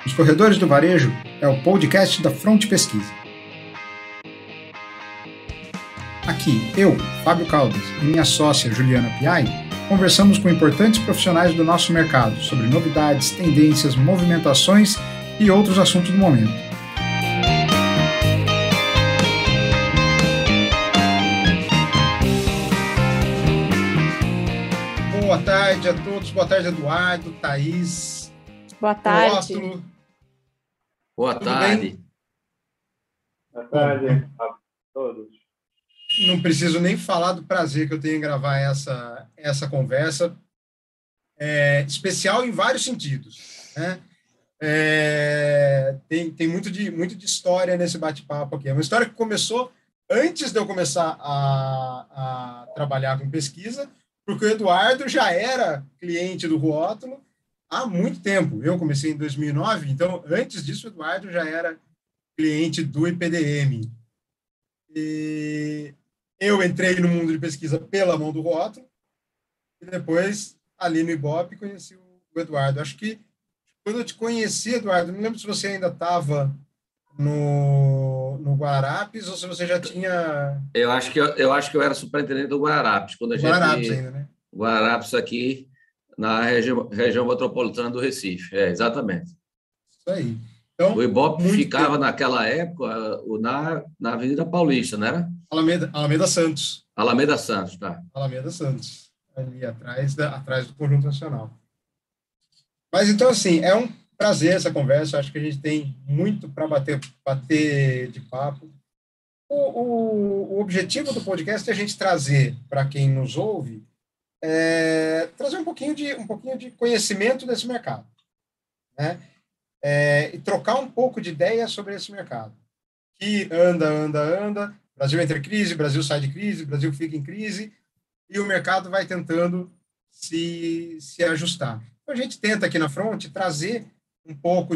Os Corredores do Varejo é o podcast da Front Pesquisa. Aqui, eu, Fábio Caldas, e minha sócia Juliana Piai, conversamos com importantes profissionais do nosso mercado sobre novidades, tendências, movimentações e outros assuntos do momento. Boa tarde a todos, boa tarde Eduardo, Thaís, boa tarde. Rótulo. Boa tarde. Bem? Boa tarde a todos. Não preciso nem falar do prazer que eu tenho em gravar essa conversa, especial em vários sentidos, né? Tem muito de história nesse bate-papo aqui. É uma história que começou antes de eu começar a trabalhar com pesquisa, porque o Eduardo já era cliente do Rótulo há muito tempo. Eu comecei em 2009, então, antes disso, o Eduardo já era cliente do IPDM. E eu entrei no mundo de pesquisa pela mão do Rótulo, e depois, ali no Ibope, conheci o Eduardo. Acho que, quando eu te conheci, Eduardo, não lembro se você ainda estava no Guararapes ou se você já tinha... Eu acho que eu era superintendente do Guararapes. Quando a gente... Guararapes ainda, né? Guararapes aqui na região metropolitana do Recife. Exatamente. Isso aí. Então, o Ibope ficava, naquela época, na Avenida Paulista, não era? Alameda Santos. Alameda Santos, tá. Alameda Santos, ali atrás do Conjunto Nacional. Mas, então, assim, é um prazer essa conversa. Acho que a gente tem muito para bater de papo. O objetivo do podcast é a gente trazer, para quem nos ouve, trazer um pouquinho de conhecimento desse mercado, né? E trocar um pouco de ideias sobre esse mercado, que anda, Brasil entra em crise, Brasil sai de crise, Brasil fica em crise, e o mercado vai tentando se ajustar. Então, a gente tenta aqui na Front trazer um pouco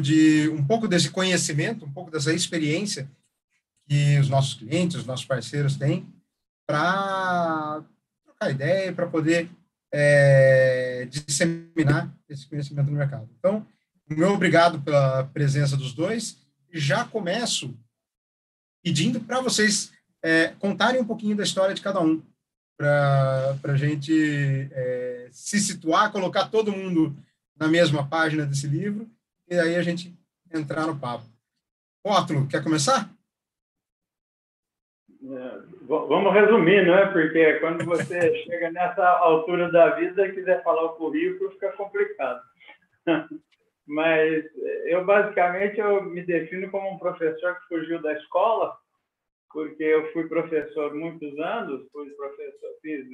desse conhecimento, um pouco dessa experiência que os nossos clientes, os nossos parceiros têm, para trocar ideia, para poder disseminar esse conhecimento no mercado. Então, meu obrigado pela presença dos dois, e já começo pedindo para vocês contarem um pouquinho da história de cada um, para a gente se situar, colocar todo mundo na mesma página desse livro, e aí a gente entrar no papo. Rótulo, quer começar? Vamos resumir, não é? Porque quando você chega nessa altura da vida e quiser falar o currículo, fica complicado. Mas eu me defino como um professor que fugiu da escola, porque eu fui professor muitos anos, fiz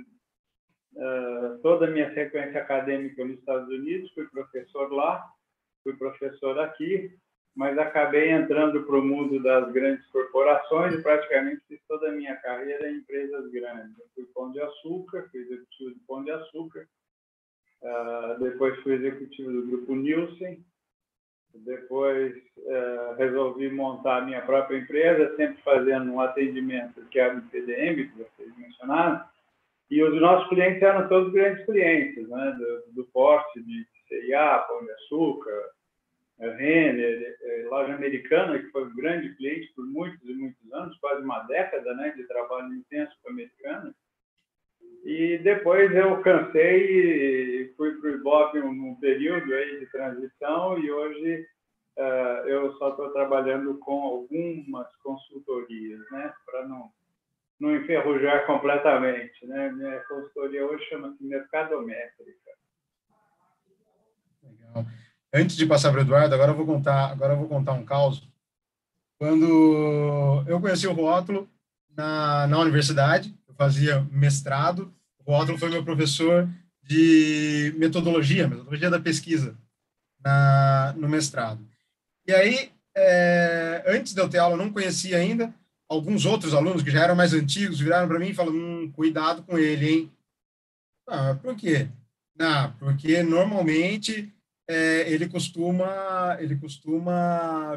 toda a minha sequência acadêmica nos Estados Unidos, fui professor lá, fui professor aqui, mas acabei entrando para o mundo das grandes corporações e praticamente fiz toda a minha carreira em empresas grandes. Eu fui Pão de Açúcar, fui executivo de Pão de Açúcar, depois fui executivo do Grupo Nielsen, depois resolvi montar a minha própria empresa, sempre fazendo um atendimento que era o IPDM, que vocês mencionaram, e os nossos clientes eram todos grandes clientes, né? do porte de C&A, Pão de Açúcar, Renner, loja americana, que foi um grande cliente por muitos e muitos anos, quase uma década, né, de trabalho intenso com a americana. E depois eu cansei e fui para o Ibope num período aí de transição, e hoje eu só estou trabalhando com algumas consultorias, né, para não enferrujar completamente, né? Minha consultoria hoje chama-se Mercadométrica. Legal. Antes de passar para o Eduardo, agora eu vou contar um caos. Quando eu conheci o Rótulo na universidade, eu fazia mestrado, o Rótulo foi meu professor de metodologia da pesquisa no mestrado. E aí, antes de eu ter aula, eu não conhecia ainda. Alguns outros alunos que já eram mais antigos viraram para mim e falaram: cuidado com ele, hein? Ah, por quê? Não, porque normalmente ele costuma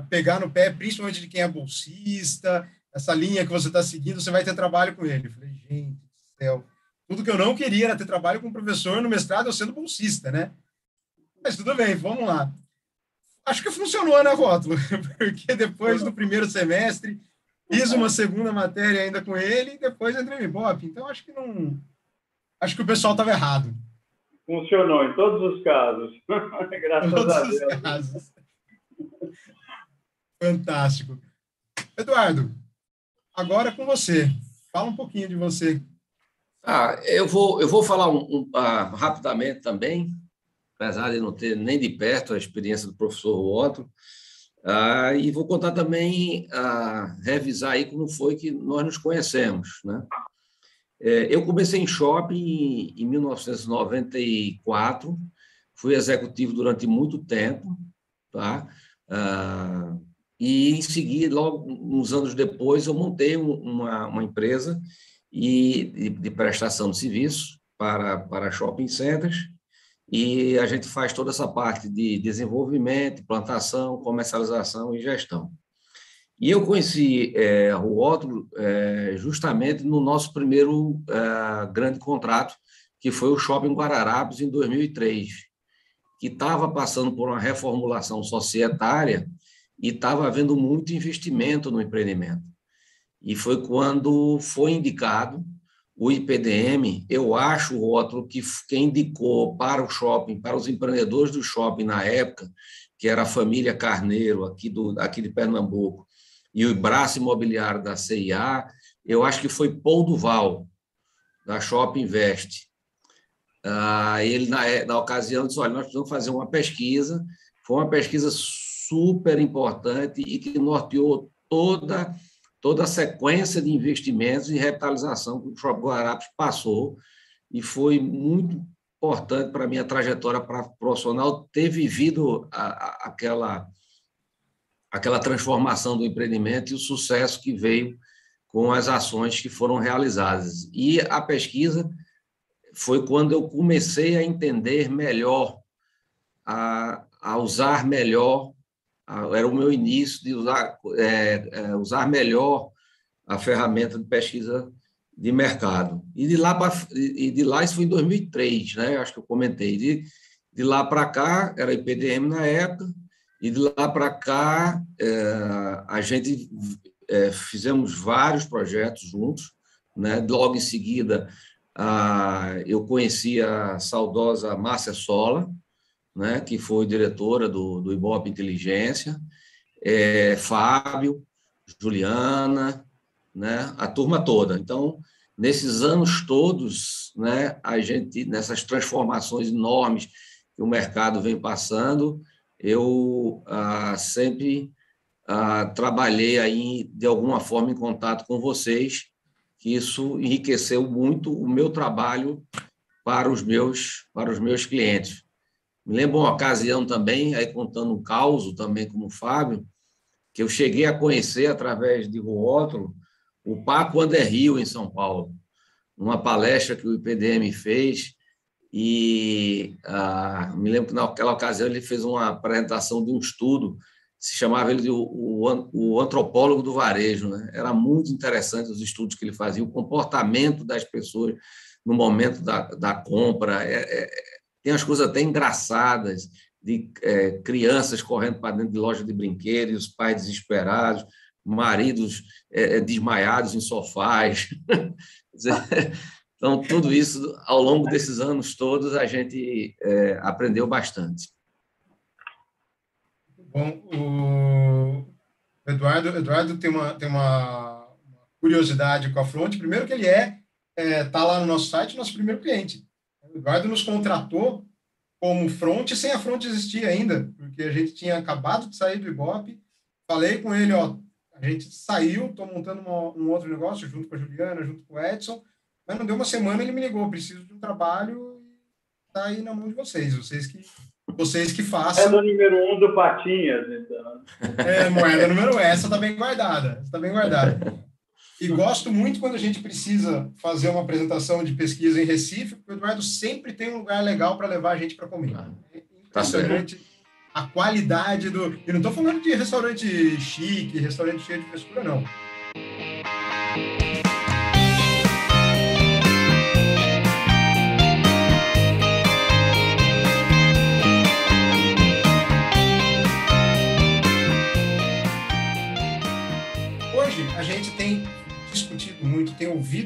pegar no pé, principalmente de quem é bolsista, essa linha que você está seguindo, você vai ter trabalho com ele. Eu falei, gente do céu, tudo que eu não queria era ter trabalho com um professor no mestrado, eu sendo bolsista, né? Mas tudo bem, vamos lá. acho que funcionou, né, Rótulo? Porque depois do primeiro semestre, fiz uma segunda matéria ainda com ele e depois entrei no Ibope. Então, acho que não... Acho que o pessoal estava errado. Funcionou em todos os casos. Graças a Deus. Todos os casos. Fantástico. Eduardo, agora é com você. Fala um pouquinho de você. Eu vou falar rapidamente também, apesar de não ter nem de perto a experiência do professor Otto, e vou contar também, revisar aí como foi que nós nos conhecemos, né? Eu comecei em shopping em 1994, fui executivo durante muito tempo, tá? E, em seguida, logo uns anos depois, eu montei uma empresa de prestação de serviços para shopping centers, e a gente faz toda essa parte de desenvolvimento, plantação, comercialização e gestão. E eu conheci o Otto justamente no nosso primeiro grande contrato, que foi o Shopping Guararapes, em 2003, que estava passando por uma reformulação societária e estava havendo muito investimento no empreendimento. E foi quando foi indicado o IPDM, eu acho, Rótulo, que quem indicou para o shopping, para os empreendedores do shopping na época, que era a família Carneiro, aqui de Pernambuco, e o braço imobiliário da CIA, eu acho que foi Paul Duval, da Shopping Invest. Ele, na ocasião, disse, olha, nós precisamos fazer uma pesquisa. Foi uma pesquisa super importante e que norteou toda a sequência de investimentos e revitalização que o Shopping Guararapes passou, e foi muito importante para a minha trajetória profissional ter vivido aquela transformação do empreendimento e o sucesso que veio com as ações que foram realizadas. E a pesquisa foi quando eu comecei a entender melhor, a usar melhor, era o meu início de usar melhor a ferramenta de pesquisa de mercado. E de lá, isso foi em 2003, né? Acho que eu comentei. De lá para cá, era IPDM na época, e de lá para cá, a gente fizemos vários projetos juntos, né? Logo em seguida, eu conheci a saudosa Márcia Sola, né? Que foi diretora do Ibope Inteligência, Fábio, Juliana, né? A turma toda. Então, nesses anos todos, né? A gente, nessas transformações enormes que o mercado vem passando, eu sempre trabalhei aí, de alguma forma, em contato com vocês, que isso enriqueceu muito o meu trabalho para os meus clientes. Me lembro uma ocasião também, aí contando um caso também como o Fábio, que eu cheguei a conhecer, através de Rótulo, o Paco Anderrio, em São Paulo, numa palestra que o IPDM fez, e me lembro que naquela ocasião ele fez uma apresentação de um estudo, se chamava ele de o antropólogo do varejo, né? Era muito interessante os estudos que ele fazia, o comportamento das pessoas no momento da compra. Tem as coisas até engraçadas, de crianças correndo para dentro de loja de brinquedos, os pais desesperados, maridos desmaiados em sofás. Então, tudo isso, ao longo desses anos todos, a gente aprendeu bastante. Bom, o Eduardo tem uma curiosidade com a Front. Primeiro que ele está lá no nosso site, nosso primeiro cliente. O Eduardo nos contratou como Front, sem a Front existir ainda, porque a gente tinha acabado de sair do Ibope. Falei com ele, a gente saiu, estou montando um outro negócio junto com a Juliana, junto com o Edson, mas não deu uma semana, ele me ligou, preciso de um trabalho, está aí na mão de vocês que façam. É do número 1 do Patinhas, então. Moeda número 1, essa está bem guardada, E gosto muito quando a gente precisa fazer uma apresentação de pesquisa em Recife, porque o Eduardo sempre tem um lugar legal para levar a gente para comer. É impressionante a qualidade do... E não estou falando de restaurante chique, restaurante cheio de frescura, não.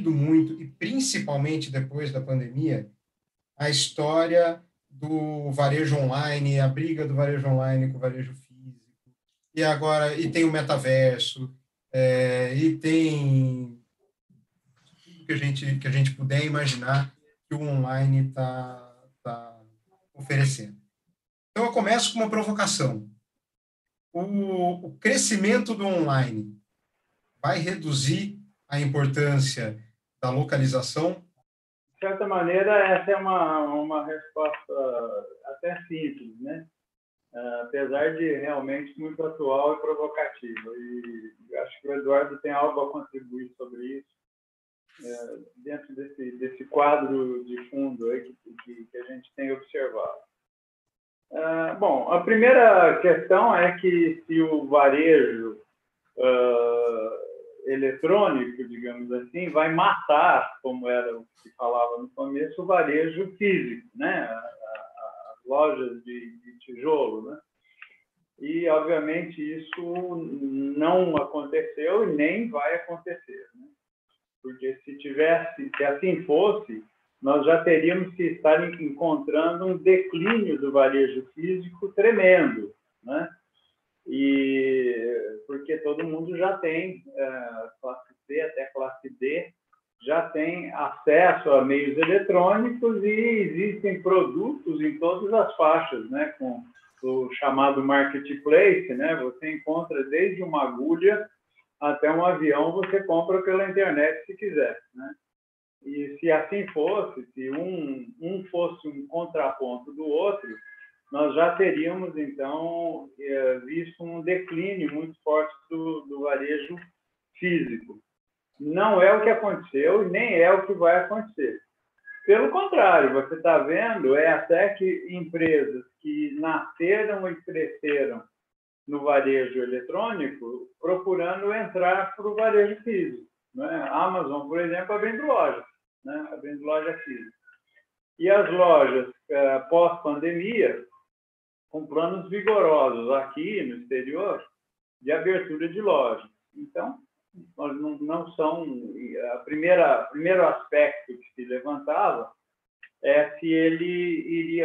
evoluído muito, e principalmente depois da pandemia, a história do varejo online, a briga do varejo online com o varejo físico, e agora tem o metaverso, e tem tudo que a gente puder imaginar que o online tá oferecendo. Então, eu começo com uma provocação. O crescimento do online vai reduzir a importância da localização? De certa maneira, essa é uma resposta até simples, né? Apesar de realmente muito atual e provocativa. E acho que o Eduardo tem algo a contribuir sobre isso, dentro desse quadro de fundo aí que a gente tem observado. Bom, a primeira questão é que se o varejo eletrônico, digamos assim, vai matar, como era o que se falava no começo, o varejo físico, né? As lojas de tijolo, né? E, obviamente, isso não aconteceu e nem vai acontecer, né? Porque se assim fosse, nós já teríamos que estar encontrando um declínio do varejo físico tremendo, né? E porque todo mundo já tem, classe C até classe D, já tem acesso a meios eletrônicos e existem produtos em todas as faixas, né? Com o chamado marketplace, né? Você encontra desde uma agulha até um avião, você compra pela internet se quiser, né? E se assim fosse, se um fosse um contraponto do outro, nós já teríamos, então, visto um declínio muito forte do varejo físico. Não é o que aconteceu e nem é o que vai acontecer. Pelo contrário, você está vendo, até que empresas que nasceram e cresceram no varejo eletrônico procurando entrar para o varejo físico, né? A Amazon, por exemplo, abrindo lojas, né? Abrindo loja física. E as lojas, pós-pandemia, com planos vigorosos aqui no exterior de abertura de lojas. Então, não são... primeiro aspecto que se levantava é se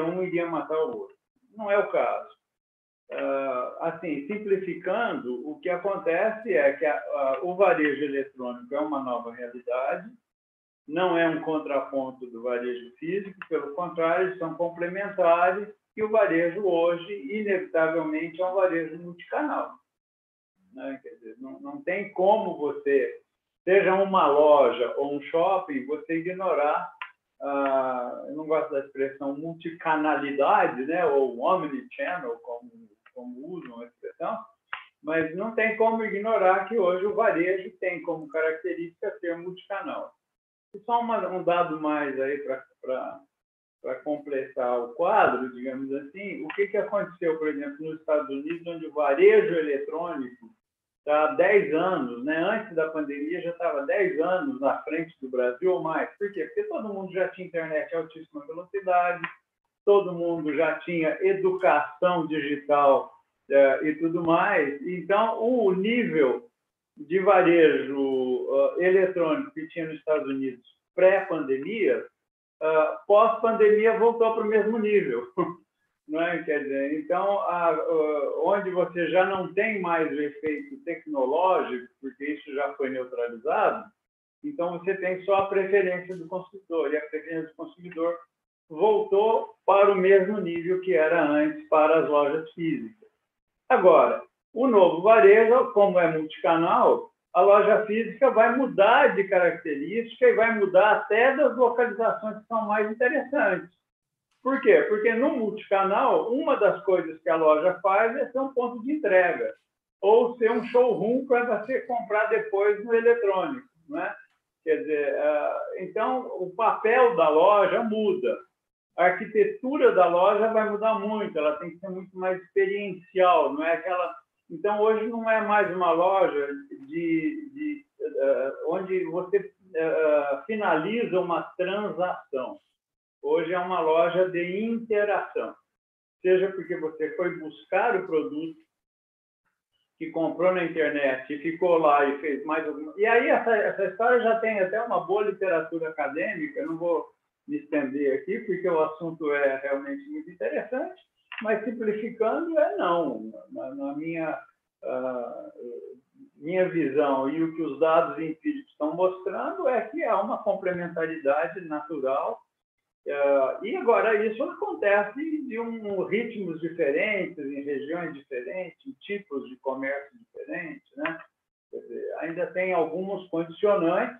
um iria matar o outro. Não é o caso. Assim, simplificando, o que acontece é que o varejo eletrônico é uma nova realidade, não é um contraponto do varejo físico, pelo contrário, eles são complementares, e o varejo hoje, inevitavelmente, é um varejo multicanal, né? Quer dizer, não tem como você, seja uma loja ou um shopping, você ignorar, eu não gosto da expressão multicanalidade, né? Ou omnichannel, como usam a expressão, mas não tem como ignorar que hoje o varejo tem como característica ser multicanal. E só um dado mais aí para completar o quadro, digamos assim, o que aconteceu, por exemplo, nos Estados Unidos, onde o varejo eletrônico está há 10 anos, né? Antes da pandemia já estava 10 anos na frente do Brasil ou mais. Por quê? Porque todo mundo já tinha internet a altíssima velocidade, todo mundo já tinha educação digital e tudo mais. Então, o nível de varejo eletrônico que tinha nos Estados Unidos pré-pandemia, pós-pandemia voltou para o mesmo nível. Não é? Quer dizer, então, onde você já não tem mais o efeito tecnológico, porque isso já foi neutralizado, então você tem só a preferência do consumidor, e a preferência do consumidor voltou para o mesmo nível que era antes para as lojas físicas. Agora, o novo varejo, como é multicanal, a loja física vai mudar de característica e vai mudar até das localizações que são mais interessantes. Por quê? Porque no multicanal, uma das coisas que a loja faz é ser um ponto de entrega, ou ser um showroom para você comprar depois no eletrônico, né? Quer dizer, então, o papel da loja muda. A arquitetura da loja vai mudar muito, ela tem que ser muito mais experiencial, não é aquela... Então, hoje não é mais uma loja onde você finaliza uma transação. Hoje é uma loja de interação. Seja porque você foi buscar o produto, que comprou na internet e ficou lá e fez mais alguma... E aí essa história já tem até uma boa literatura acadêmica, eu não vou me estender aqui, porque o assunto é realmente muito interessante, mas simplificando não. Na minha visão e o que os dados empíricos estão mostrando é que há uma complementaridade natural. E agora, isso acontece de ritmos diferentes, em regiões diferentes, em tipos de comércio diferentes, né? Quer dizer, ainda tem alguns condicionantes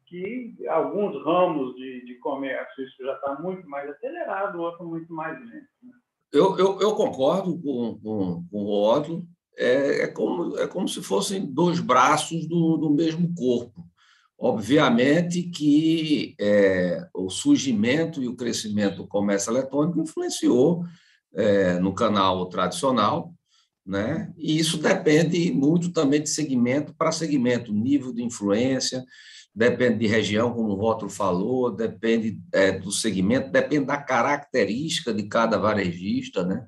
que alguns ramos de comércio isso já está muito mais acelerado, outro muito mais lento, né? Eu concordo com o Rótulo. É como se fossem dois braços do mesmo corpo. Obviamente que o surgimento e o crescimento do comércio eletrônico influenciou no canal tradicional, né? E isso depende muito também de segmento para segmento, nível de influência, depende de região, como o Rótulo falou, depende do segmento, depende da característica de cada varejista, né?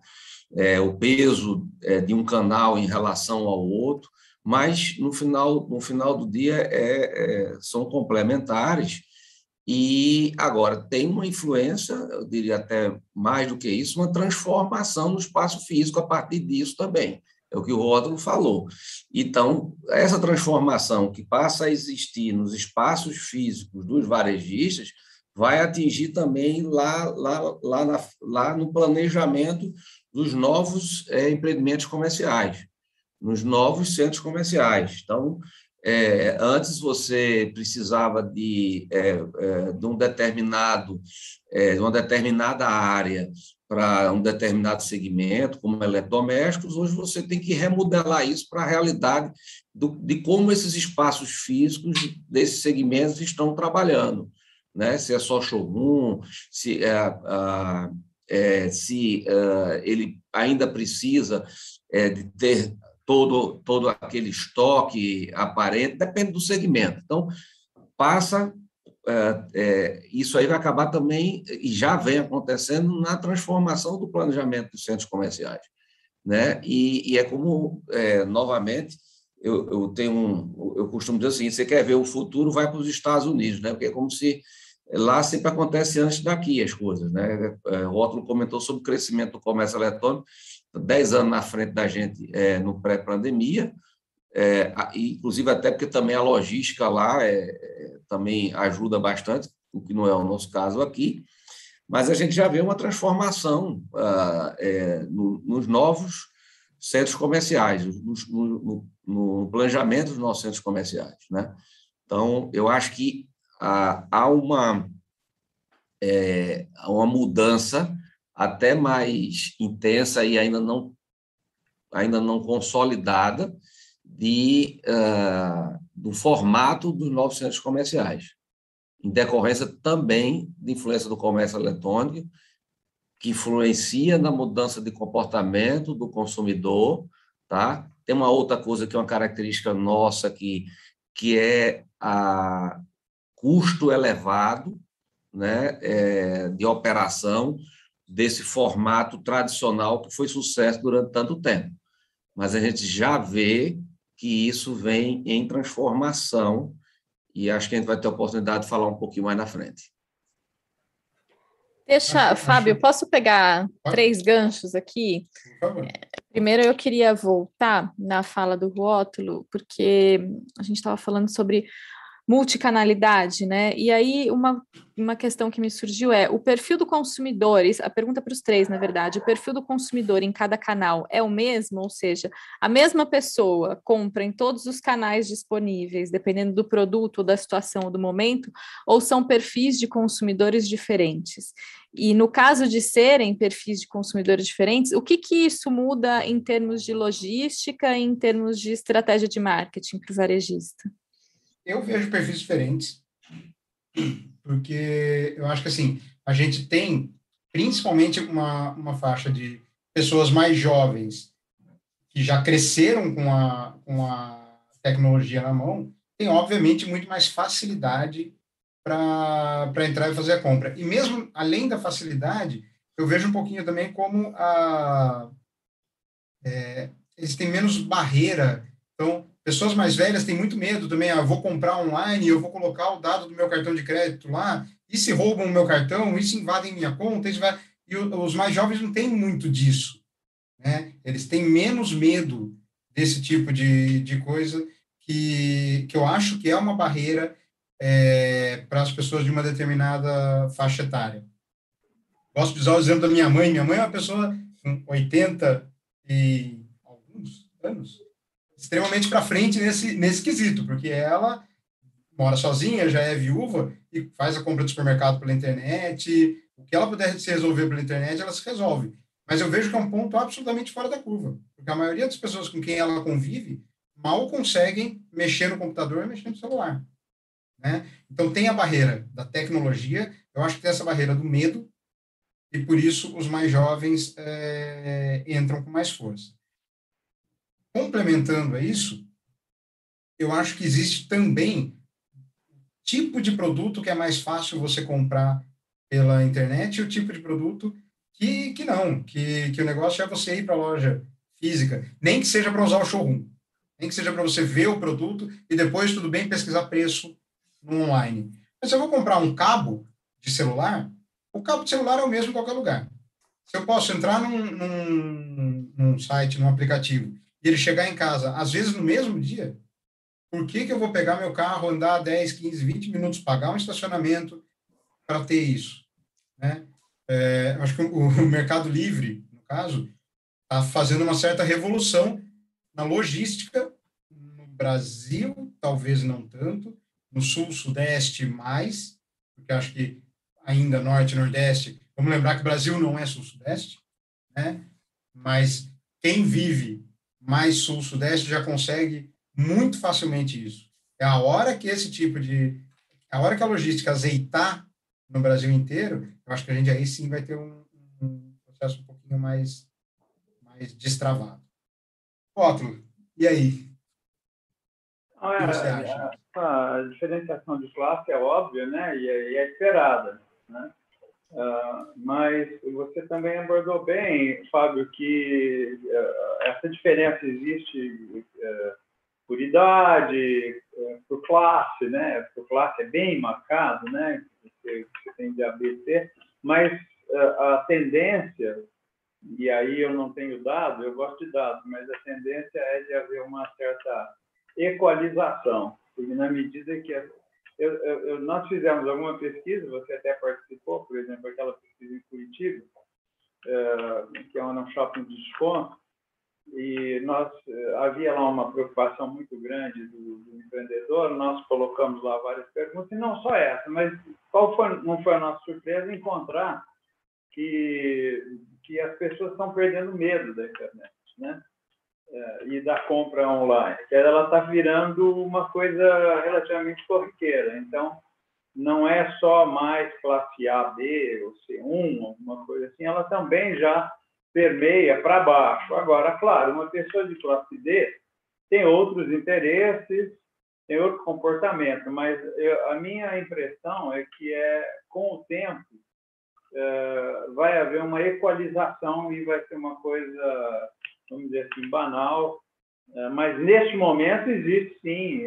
O peso de um canal em relação ao outro, mas no final do dia são complementares. E agora tem uma influência, eu diria até mais do que isso, uma transformação no espaço físico a partir disso também. É o que o Rótulo falou. Então, essa transformação que passa a existir nos espaços físicos dos varejistas vai atingir também lá no planejamento dos novos empreendimentos comerciais, nos novos centros comerciais. Então, antes você precisava de uma determinada área para um determinado segmento, como eletrodomésticos, hoje você tem que remodelar isso para a realidade de como esses espaços físicos desses segmentos estão trabalhando, né? Se é só showroom, se ele ainda precisa de ter todo aquele estoque aparente, depende do segmento. Então, isso aí vai acabar também, e já vem acontecendo, na transformação do planejamento dos centros comerciais, né? E é como, novamente, eu costumo dizer assim, você quer ver o futuro, vai para os Estados Unidos, né? Porque é como se lá sempre acontece antes daqui as coisas, né? O Rótulo comentou sobre o crescimento do comércio eletrônico, 10 anos na frente da gente no pré-pandemia, inclusive até porque também a logística lá também ajuda bastante, o que não é o nosso caso aqui, mas a gente já vê uma transformação nos novos centros comerciais, no planejamento dos nossos centros comerciais, né? Então, eu acho que há uma mudança até mais intensa e ainda não consolidada do formato dos novos centros comerciais, em decorrência também de influência do comércio eletrônico, que influencia na mudança de comportamento do consumidor, tá? Tem uma outra coisa que é uma característica nossa que é a custo elevado, né, de operação desse formato tradicional que foi sucesso durante tanto tempo. Mas a gente já vê que isso vem em transformação e acho que a gente vai ter a oportunidade de falar um pouquinho mais na frente. Fábio, posso pegar 3 ganchos aqui? Por favor. Primeiro, eu queria voltar na fala do Rótulo, porque a gente estava falando sobre multicanalidade, né? E aí, uma questão que me surgiu o perfil do consumidor, a pergunta para os 3, na verdade, o perfil do consumidor em cada canal é o mesmo? Ou seja, a mesma pessoa compra em todos os canais disponíveis, dependendo do produto, ou da situação, ou do momento, ou são perfis de consumidores diferentes? E no caso de serem perfis de consumidores diferentes, o que isso muda em termos de logística e em termos de estratégia de marketing para o varejista? Eu vejo perfis diferentes, porque eu acho que assim, a gente tem principalmente uma faixa de pessoas mais jovens que já cresceram com a tecnologia na mão, tem obviamente muito mais facilidade para entrar e fazer a compra. E mesmo além da facilidade, eu vejo um pouquinho também como eles têm menos barreira. Então, pessoas mais velhas têm muito medo também. Eu vou comprar online, eu vou colocar o dado do meu cartão de crédito lá, e se roubam o meu cartão, e se invadem minha conta, e os mais jovens não têm muito disso, né? Eles têm menos medo desse tipo de coisa que eu acho que é uma barreira para as pessoas de uma determinada faixa etária. Gosto de usar o exemplo da minha mãe. Minha mãe é uma pessoa com 80 e alguns anos, extremamente para frente nesse quesito, porque ela mora sozinha, já é viúva e faz a compra do supermercado pela internet. O que ela puder se resolver pela internet, ela se resolve. Mas eu vejo que é um ponto absolutamente fora da curva, porque a maioria das pessoas com quem ela convive mal conseguem mexer no computador e mexer no celular, né? Então, tem a barreira da tecnologia, eu acho que tem essa barreira do medo, e por isso os mais jovens entram com mais força. Complementando a isso, eu acho que existe também tipo de produto que é mais fácil você comprar pela internet e o tipo de produto que não, que o negócio é você ir para a loja física, nem que seja para usar o showroom, nem que seja para você ver o produto e depois, tudo bem, pesquisar preço no online. Mas se eu vou comprar um cabo de celular, o cabo de celular é o mesmo em qualquer lugar. Se eu posso entrar num site, num aplicativo, e ele chegar em casa, às vezes no mesmo dia, por que eu vou pegar meu carro, andar 10, 15, 20 minutos, pagar um estacionamento para ter isso, né? Acho que o Mercado Livre, no caso, está fazendo uma certa revolução na logística no Brasil, talvez não tanto, no Sul, Sudeste mais, porque acho que ainda Norte e Nordeste, vamos lembrar que o Brasil não é Sul, Sudeste, né? Mas quem vive mais Sul, Sudeste já consegue muito facilmente isso. É a hora que a hora que a logística azeitar no Brasil inteiro, eu acho que a gente aí sim vai ter um processo um pouquinho mais destravado. Ótimo. E aí? O que você acha? A diferenciação de classe é óbvia, né? E é esperada, né? Mas você também abordou bem, Fábio, que essa diferença existe por idade, por classe, né? Por classe é bem marcado, né? Você tem diabetes, mas a tendência, e aí eu não tenho dado, eu gosto de dados, mas a tendência é de haver uma certa equalização, porque na medida que nós fizemos alguma pesquisa, você até participou, por exemplo, aquela pesquisa em Curitiba, que é um shopping de desconto, e havia lá uma preocupação muito grande do empreendedor, nós colocamos lá várias perguntas, e não só essa, mas não foi a nossa surpresa encontrar que as pessoas estão perdendo medo da internet, né? E da compra online, que ela está virando uma coisa relativamente corriqueira. Então, não é só mais classe A, B ou C1, alguma coisa assim, ela também já permeia para baixo. Agora, claro, uma pessoa de classe D tem outros interesses, tem outro comportamento, mas a minha impressão é que com o tempo vai haver uma equalização e vai ser uma coisa, vamos dizer assim, banal, mas neste momento existe sim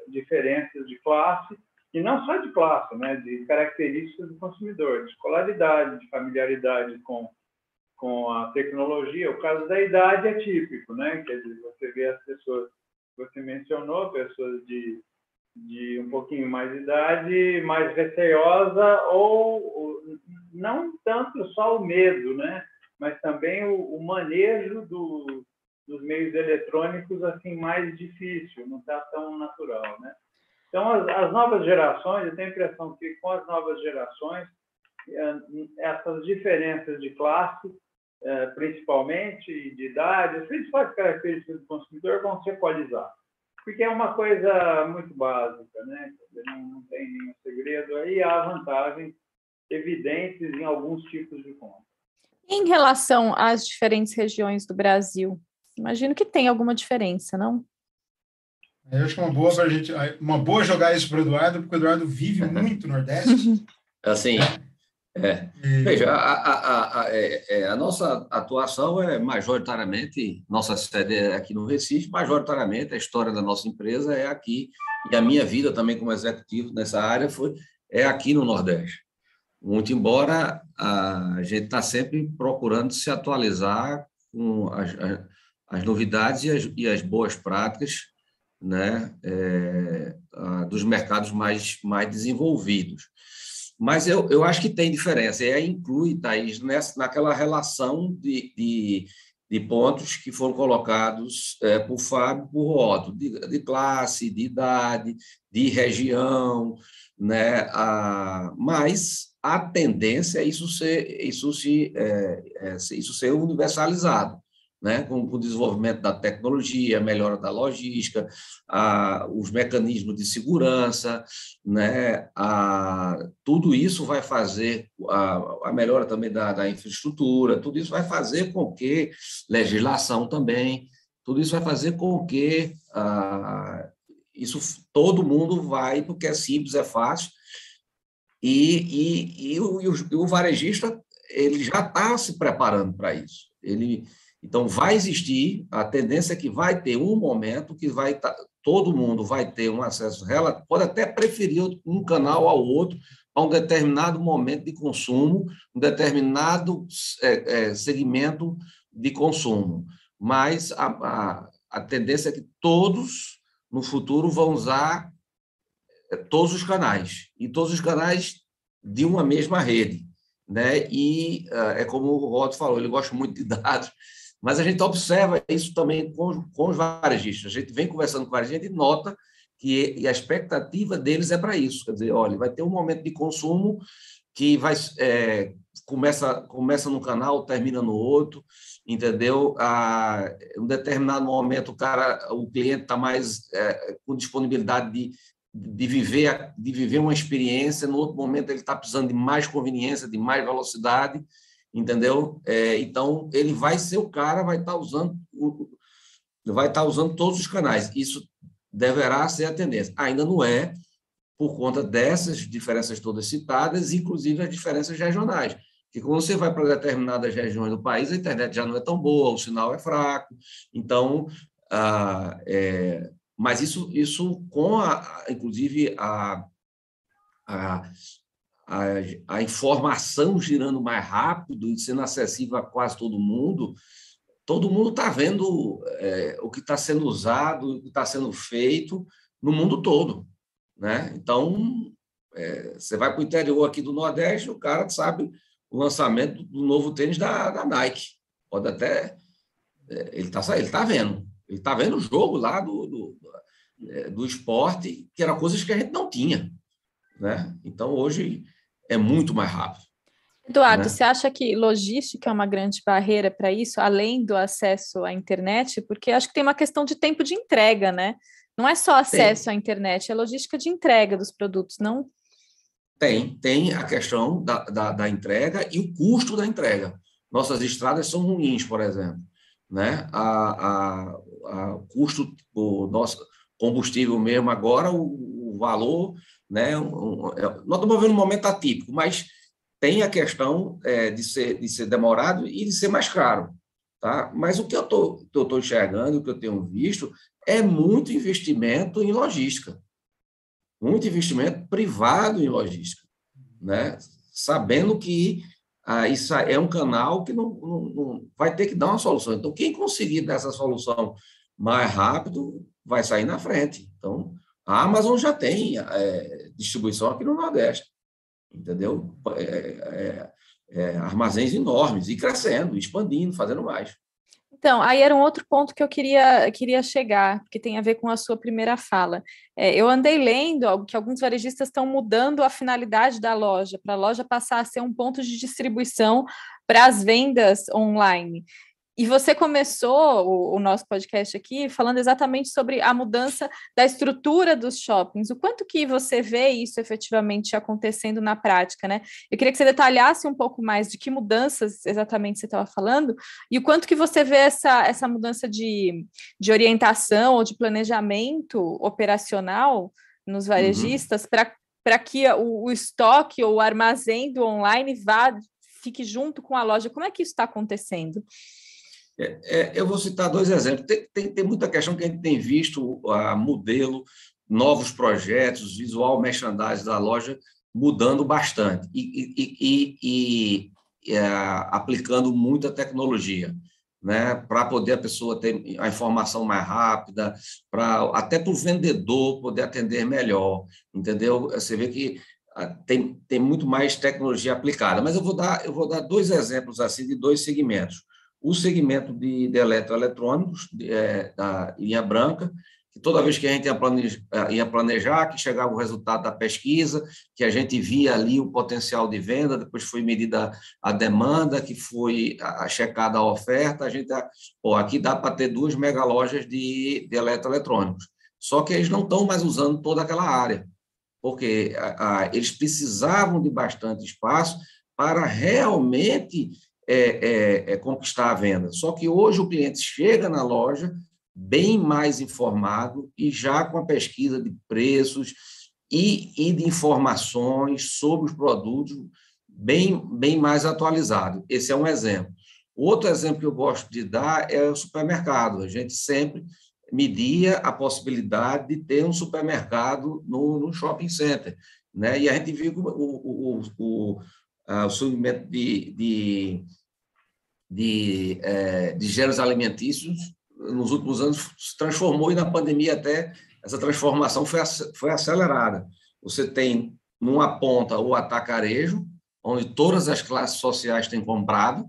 diferenças de classe, e não só de classe, né, de características do consumidor, de escolaridade, de familiaridade com a tecnologia. O caso da idade é típico, né? Quer dizer, você vê as pessoas que você mencionou, pessoas de um pouquinho mais de idade, mais receiosa, ou não tanto só o medo, né? Mas também o manejo dos meios eletrônicos assim mais difícil, não está tão natural, né? Então, as novas gerações, eu tenho a impressão que com as novas gerações, essas diferenças de classe, principalmente de idade, as principais características do consumidor vão se equalizar, porque é uma coisa muito básica, né? Não tem nenhum segredo aí, há vantagens evidentes em alguns tipos de compra. Em relação às diferentes regiões do Brasil, imagino que tem alguma diferença, não? Eu acho que uma boa jogar isso para o Eduardo, porque o Eduardo vive muito no Nordeste. Assim, Veja, a nossa atuação é majoritariamente, nossa sede é aqui no Recife, majoritariamente a história da nossa empresa é aqui, e a minha vida também como executivo nessa área é aqui no Nordeste. Muito embora a gente está sempre procurando se atualizar com as novidades e as boas práticas, né, dos mercados mais desenvolvidos. Mas eu acho que tem diferença, e aí inclui, Thaís, naquela relação de pontos que foram colocados por Fábio, por Otto, de classe, de idade, de região, né? Mas a tendência é isso ser universalizado, né? Com o desenvolvimento da tecnologia, a melhora da logística, os mecanismos de segurança, né? Tudo isso vai fazer a melhora também da infraestrutura, tudo isso vai fazer com que legislação também, tudo isso vai fazer com que isso todo mundo vai, porque é simples, é fácil, e o varejista ele já está se preparando para isso. Então, vai existir, a tendência é que vai ter um momento que todo mundo vai ter um acesso, pode até preferir um canal ao outro, a um determinado momento de consumo, um determinado segmento de consumo. Mas a tendência é que todos, no futuro, vão usar todos os canais, e todos os canais de uma mesma rede, né? E é como o Otto falou, ele gosta muito de dados, mas a gente observa isso também com os varejistas. A gente vem conversando com o varejista e nota que a expectativa deles é para isso. Quer dizer, olha, vai ter um momento de consumo que começa num canal, termina no outro, entendeu? Em um determinado momento, o cliente está mais com disponibilidade de viver uma experiência, no outro momento ele está precisando de mais conveniência, de mais velocidade, entendeu? Então, ele vai ser o cara, vai estar usando todos os canais. Isso deverá ser a tendência. Ainda não é, por conta dessas diferenças todas citadas, inclusive as diferenças regionais. Porque quando você vai para determinadas regiões do país, a internet já não é tão boa, o sinal é fraco. Então, mas isso com, inclusive, a informação girando mais rápido e sendo acessível a quase todo mundo está vendo o que está sendo usado, o que está sendo feito no mundo todo, né? Então, você vai para o interior aqui do Nordeste, o cara sabe o lançamento do novo tênis da Nike. Pode até... Ele está vendo. Ele está vendo o jogo lá do esporte, que eram coisas que a gente não tinha, né? Então, hoje é muito mais rápido. Eduardo, né? Você acha que logística é uma grande barreira para isso, além do acesso à internet? Porque acho que tem uma questão de tempo de entrega, né? Não é só acesso à internet, é logística de entrega dos produtos, não? Tem a questão da entrega e o custo da entrega. Nossas estradas são ruins, por exemplo, né? O custo do nosso combustível mesmo agora, o valor, né? Nós estamos vivendo um momento atípico, mas tem a questão de ser demorado e de ser mais caro, tá? Mas o que eu estou enxergando, o que eu tenho visto, é muito investimento em logística, muito investimento privado em logística, né? Sabendo que isso é um canal que não vai ter que dar uma solução. Então, quem conseguir dar essa solução mais rápido vai sair na frente. Então, a Amazon já tem distribuição aqui no Nordeste, entendeu? Armazéns enormes e crescendo, expandindo, fazendo mais. Então, aí era um outro ponto que eu queria chegar, que tem a ver com a sua primeira fala. Eu andei lendo que alguns varejistas estão mudando a finalidade da loja, para a loja passar a ser um ponto de distribuição para as vendas online. E você começou o nosso podcast aqui falando exatamente sobre a mudança da estrutura dos shoppings. O quanto que você vê isso efetivamente acontecendo na prática, né? Eu queria que você detalhasse um pouco mais de que mudanças exatamente você estava falando e o quanto que você vê essa mudança de orientação ou de planejamento operacional nos varejistas para para que o estoque ou o armazém do online fique junto com a loja? Como é que isso está acontecendo? Eu vou citar 2 exemplos. Tem muita questão que a gente tem visto a modelo, novos projetos, visual merchandising da loja mudando bastante e aplicando muita tecnologia, né, para poder a pessoa ter a informação mais rápida, até para o vendedor poder atender melhor, entendeu? Você vê que tem muito mais tecnologia aplicada. Mas eu vou dar 2 exemplos assim de 2 segmentos. O segmento de eletroeletrônicos, da linha branca, que toda vez que a gente ia planejar, que chegava o resultado da pesquisa, que a gente via ali o potencial de venda, depois foi medida a demanda, que foi checada a oferta, a gente, aqui dá para ter 2 megalojas de eletroeletrônicos. Só que eles não estão mais usando toda aquela área, porque eles precisavam de bastante espaço para realmente conquistar a venda. Só que hoje o cliente chega na loja bem mais informado e já com a pesquisa de preços e de informações sobre os produtos bem mais atualizado. Esse é um exemplo. Outro exemplo que eu gosto de dar é o supermercado. A gente sempre media a possibilidade de ter um supermercado no shopping center, né? E a gente viu que o surgimento de gêneros alimentícios nos últimos anos se transformou, e na pandemia até essa transformação foi acelerada. Você tem, numa ponta, o atacarejo, onde todas as classes sociais têm comprado,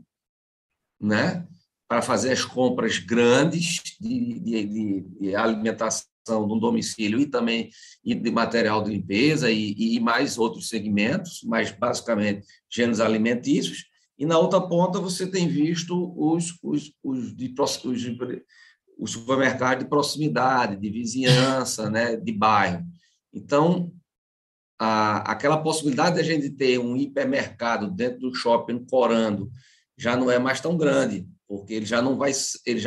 né, para fazer as compras grandes de alimentação no domicílio e também de material de limpeza e mais outros segmentos, mas basicamente gêneros alimentícios. E na outra ponta você tem visto os supermercados de proximidade, de vizinhança, né, de bairro. Então, aquela possibilidade de a gente ter um hipermercado dentro do shopping corando já não é mais tão grande, porque ele já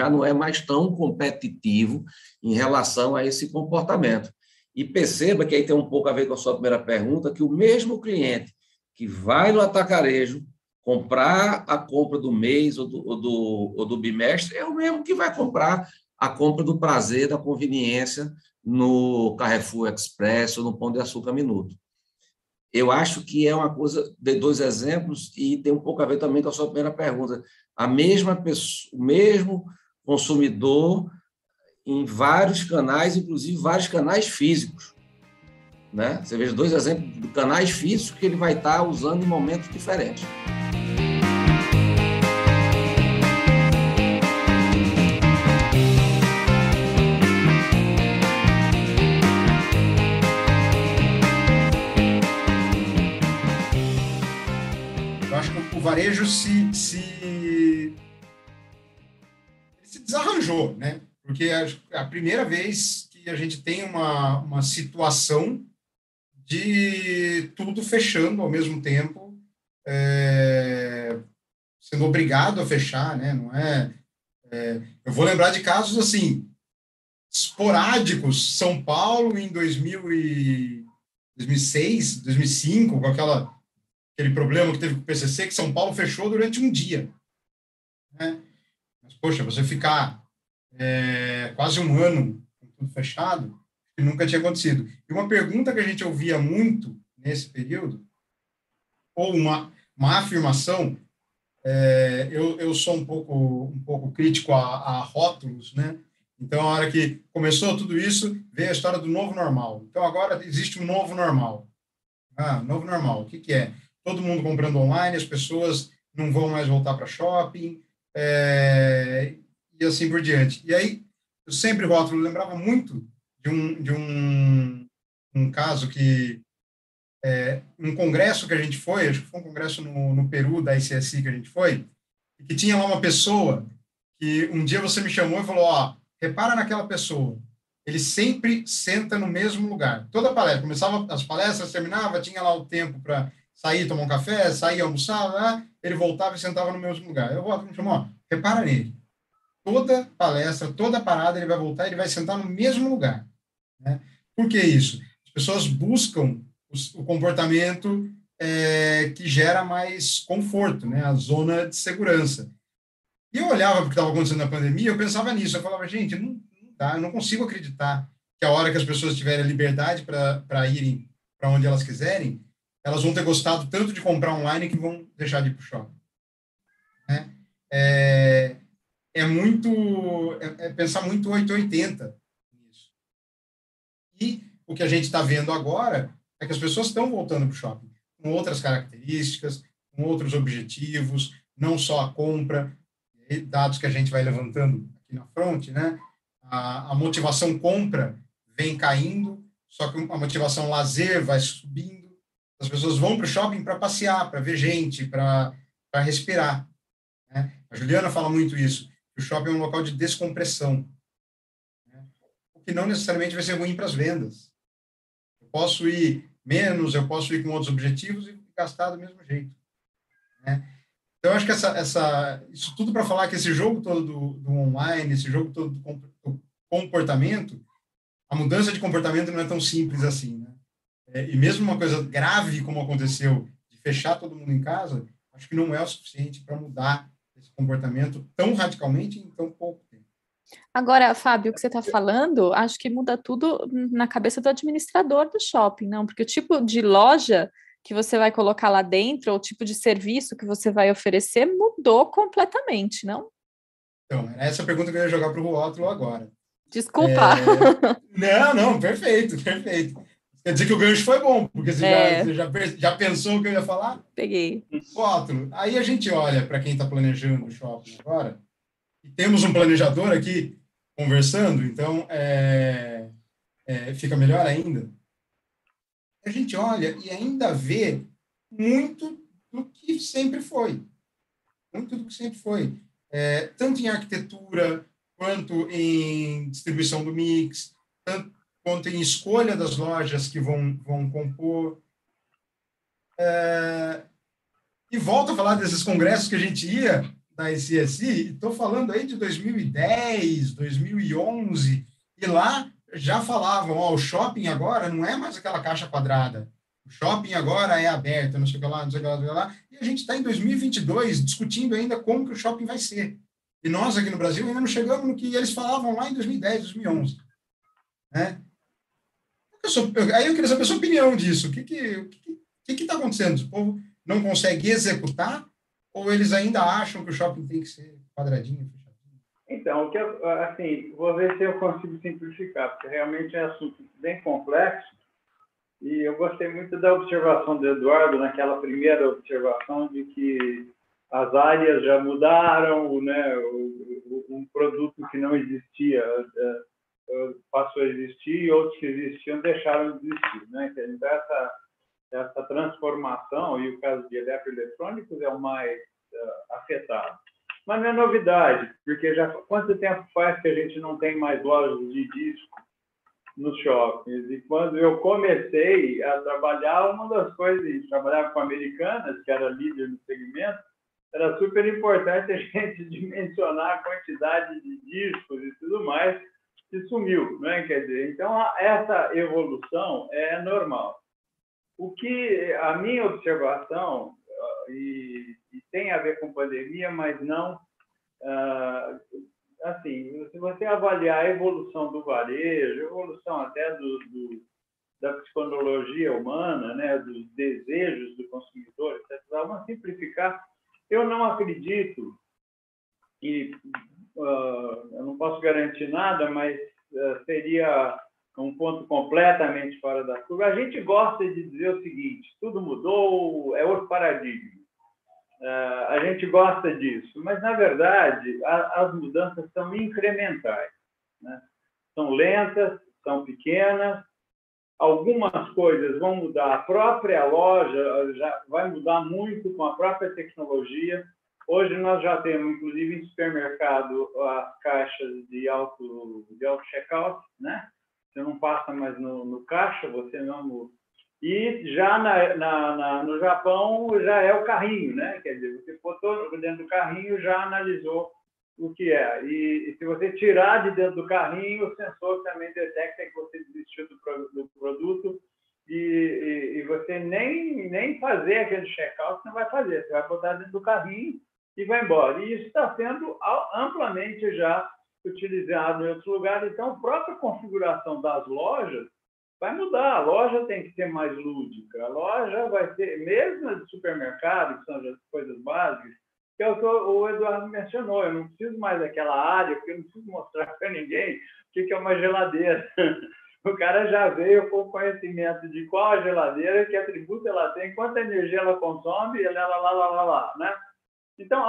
não é mais tão competitivo em relação a esse comportamento. E perceba que aí tem um pouco a ver com a sua primeira pergunta, que o mesmo cliente que vai no atacarejo comprar a compra do mês ou do bimestre é o mesmo que vai comprar a compra do prazer, da conveniência no Carrefour Express ou no Pão de Açúcar Minuto. Eu acho que é uma coisa, de 2 exemplos, e tem um pouco a ver também com a sua primeira pergunta. A mesma pessoa, o mesmo consumidor em vários canais, inclusive vários canais físicos, né? Você veja 2 exemplos de canais físicos que ele vai estar usando em momentos diferentes. O varejo se desarranjou, né? Porque a primeira vez que a gente tem uma situação de tudo fechando ao mesmo tempo, sendo obrigado a fechar, né? Não eu vou lembrar de casos assim esporádicos. São Paulo em 2006, 2005, com aquele problema que teve com o PCC, que São Paulo fechou durante um dia, né? Mas, poxa, você ficar quase um ano com tudo fechado, nunca tinha acontecido. E uma pergunta que a gente ouvia muito nesse período, ou uma afirmação, eu sou um pouco crítico a rótulos, né? Então, a hora que começou tudo isso, veio a história do novo normal. Então, agora existe um novo normal. Novo normal, o que é? Todo mundo comprando online, as pessoas não vão mais voltar para shopping, e assim por diante. E aí, eu sempre lembrava muito de um caso que, um congresso que a gente foi, acho que foi um congresso no Peru, da ICSI que a gente foi, e que tinha lá uma pessoa que um dia você me chamou e falou, repara naquela pessoa, ele sempre senta no mesmo lugar. Toda palestra, começava as palestras, terminava, tinha lá o tempo para sair, tomar um café, sair, almoçar, ele voltava e sentava no mesmo lugar. Eu me chamou, repara nele. Toda palestra, toda parada, ele vai voltar, ele vai sentar no mesmo lugar, né? Por que isso? As pessoas buscam o comportamento que gera mais conforto, né? A zona de segurança. E eu olhava para o que estava acontecendo na pandemia, eu pensava nisso, eu falava, gente, não dá, eu não consigo acreditar que a hora que as pessoas tiverem a liberdade para irem para onde elas quiserem, elas vão ter gostado tanto de comprar online que vão deixar de ir para o shopping. Né? É pensar muito 880 nisso. E o que a gente está vendo agora é que as pessoas estão voltando para o shopping com outras características, com outros objetivos, não só a compra, dados que a gente vai levantando aqui na frente, né? A motivação compra vem caindo, só que a motivação lazer vai subindo. As pessoas vão para o shopping para passear, para ver gente, para respirar. Né? A Juliana fala muito isso. O shopping é um local de descompressão, né? O que não necessariamente vai ser ruim para as vendas. Eu posso ir menos, eu posso ir com outros objetivos e gastar do mesmo jeito. Né? Então, eu acho que isso tudo para falar que esse jogo todo do online, esse jogo todo do comportamento, a mudança de comportamento não é tão simples assim. Né? E mesmo uma coisa grave como aconteceu, de fechar todo mundo em casa, acho que não é o suficiente para mudar esse comportamento tão radicalmente em tão pouco tempo. Agora, Fábio, o que você está falando, acho que muda tudo na cabeça do administrador do shopping, não? Porque o tipo de loja que você vai colocar lá dentro, ou o tipo de serviço que você vai oferecer, mudou completamente, não? Então, era essa pergunta que eu ia jogar para o Rótulo agora. Desculpa. Não, perfeito. Quer dizer que o gancho foi bom, porque você já pensou o que eu ia falar? Peguei. Rótulo. Aí a gente olha para quem está planejando o shopping agora, e temos um planejador aqui conversando, então fica melhor ainda. A gente olha e ainda vê muito do que sempre foi. Muito do que sempre foi. Tanto em arquitetura, quanto em distribuição do mix, tanto quanto em escolha das lojas que vão compor. E volto a falar desses congressos que a gente ia da ICSI, estou falando aí de 2010, 2011, e lá já falavam, o shopping agora não é mais aquela caixa quadrada, o shopping agora é aberto, não sei o que lá, não sei o que lá, não sei o que lá, e a gente está em 2022 discutindo ainda como que o shopping vai ser. E nós aqui no Brasil ainda não chegamos no que eles falavam lá em 2010, 2011. Né? Aí eu queria saber a sua opinião disso. O que está acontecendo? O povo não consegue executar ou eles ainda acham que o shopping tem que ser quadradinho, fechadinho? Então, assim, vou ver se eu consigo simplificar, porque realmente é um assunto bem complexo e eu gostei muito da observação do Eduardo, naquela primeira observação de que as áreas já mudaram, né? Um produto que não existia passou a existir e outros que existiam deixaram de existir. Né? Então, essa transformação, e o caso de eletroeletrônicos é o mais afetado. Mas não é novidade, porque já quanto tempo faz que a gente não tem mais lojas de disco nos shoppings? E quando eu comecei a trabalhar, uma das coisas, trabalhava com Americanas, que era líder no segmento, era super importante a gente dimensionar a quantidade de discos e tudo mais, que sumiu, né? Quer dizer, então essa evolução é normal. O que a minha observação e tem a ver com pandemia, mas não assim, se você avaliar a evolução do varejo, a evolução até da psicologia humana, né, dos desejos do consumidor, etc., vamos simplificar. Eu não acredito e eu não posso garantir nada, mas seria um ponto completamente fora da curva. A gente gosta de dizer o seguinte: tudo mudou, é outro paradigma. A gente gosta disso, mas, na verdade, as mudanças são incrementais. Né? São lentas, são pequenas. Algumas coisas vão mudar. A própria loja já vai mudar muito com a própria tecnologia. Hoje nós já temos, inclusive, em supermercado, as caixas de auto-checkout, né? Você não passa mais no caixa, você não... E já no Japão já é o carrinho, né? Quer dizer, você botou dentro do carrinho, já analisou o que é. E se você tirar de dentro do carrinho, o sensor também detecta que você desistiu do produto e você nem fazer aquele check-out não vai fazer. Você vai botar dentro do carrinho e vai embora. E isso está sendo amplamente já utilizado em outros lugares. Então, a própria configuração das lojas vai mudar. A loja tem que ser mais lúdica. A loja vai ser, mesmo de supermercado, que são as coisas básicas, que é o que o Eduardo mencionou. Eu não preciso mais daquela área, porque eu não preciso mostrar para ninguém o que é uma geladeira. O cara já veio com conhecimento de qual a geladeira, que atributo ela tem, quanta energia ela consome, lá, né? Então,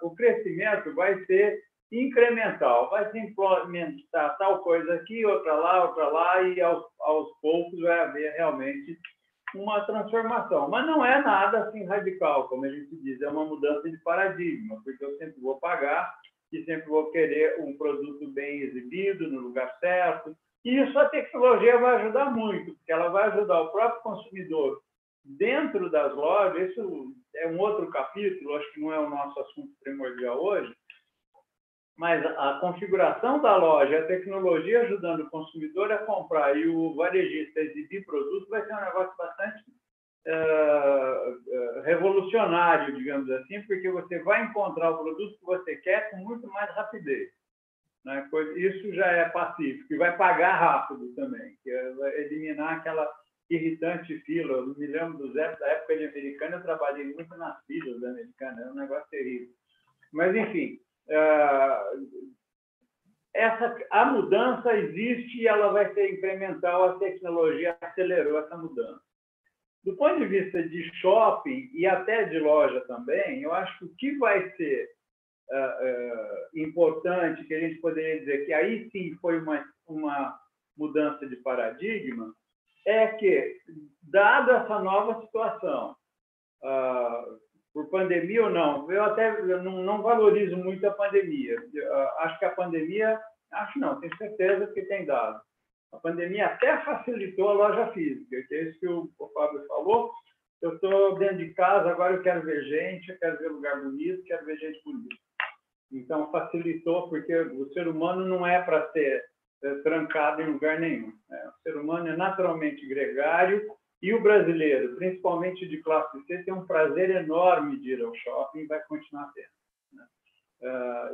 o crescimento vai ser incremental, vai se implementar tal coisa aqui, outra lá, e aos poucos vai haver realmente uma transformação. Mas não é nada assim radical, como a gente diz, é uma mudança de paradigma, porque eu sempre vou pagar e sempre vou querer um produto bem exibido, no lugar certo. E isso a tecnologia vai ajudar muito, porque ela vai ajudar o próprio consumidor dentro das lojas. Isso é um outro capítulo, acho que não é o nosso assunto primordial hoje, mas a configuração da loja, a tecnologia ajudando o consumidor a comprar e o varejista a exibir produto vai ser um negócio bastante revolucionário, digamos assim, porque você vai encontrar o produto que você quer com muito mais rapidez, né? Isso já é pacífico e vai pagar rápido também, que vai eliminar aquela irritante fila. Eu me lembro da época de Americana, eu trabalhei muito nas filas da Americana, era um negócio terrível. Mas, enfim, a mudança existe e ela vai ser incremental. A tecnologia acelerou essa mudança. Do ponto de vista de shopping e até de loja também, eu acho que o que vai ser importante, que a gente poderia dizer que aí sim foi uma mudança de paradigma, é que, dada essa nova situação, por pandemia ou não, eu não valorizo muito a pandemia. Acho que a pandemia, tenho certeza que tem dado. A pandemia até facilitou a loja física, que é isso que o Fábio falou. Eu estou dentro de casa, agora eu quero ver gente, eu quero ver lugar bonito, quero ver gente bonita. Então, facilitou, porque o ser humano não é para ser trancado em lugar nenhum. O ser humano é naturalmente gregário e o brasileiro, principalmente de classe C, tem um prazer enorme de ir ao shopping e vai continuar tendo.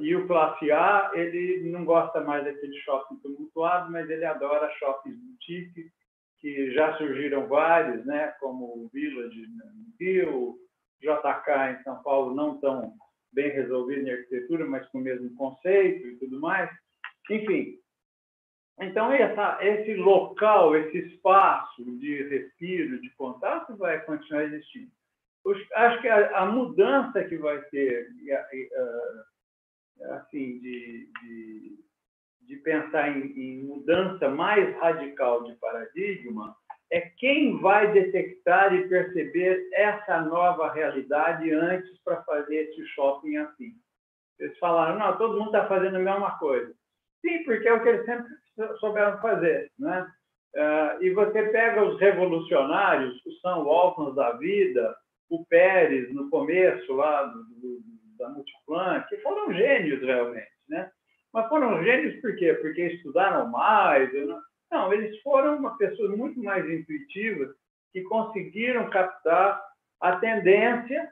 E o classe A, ele não gosta mais daquele shopping tumultuado, mas ele adora shoppings boutique, que já surgiram vários, né, como o Village no Rio, JK em São Paulo, não tão bem resolvido em arquitetura, mas com o mesmo conceito e tudo mais. Enfim, então esse local, esse espaço de respiro, de contato, vai continuar existindo. Acho que a mudança que vai ter, assim, de pensar em mudança mais radical de paradigma, é quem vai detectar e perceber essa nova realidade antes para fazer esse shopping assim. Eles falaram, não, todo mundo está fazendo a mesma coisa. Sim, porque é o que eles sempre souberam fazer, né? E você pega os revolucionários, o Sam Walton da vida, o Pérez, no começo lá da Multiplan, que foram gênios realmente, né? Mas foram gênios por quê? Porque estudaram mais? Não, eles foram pessoas muito mais intuitivas que conseguiram captar a tendência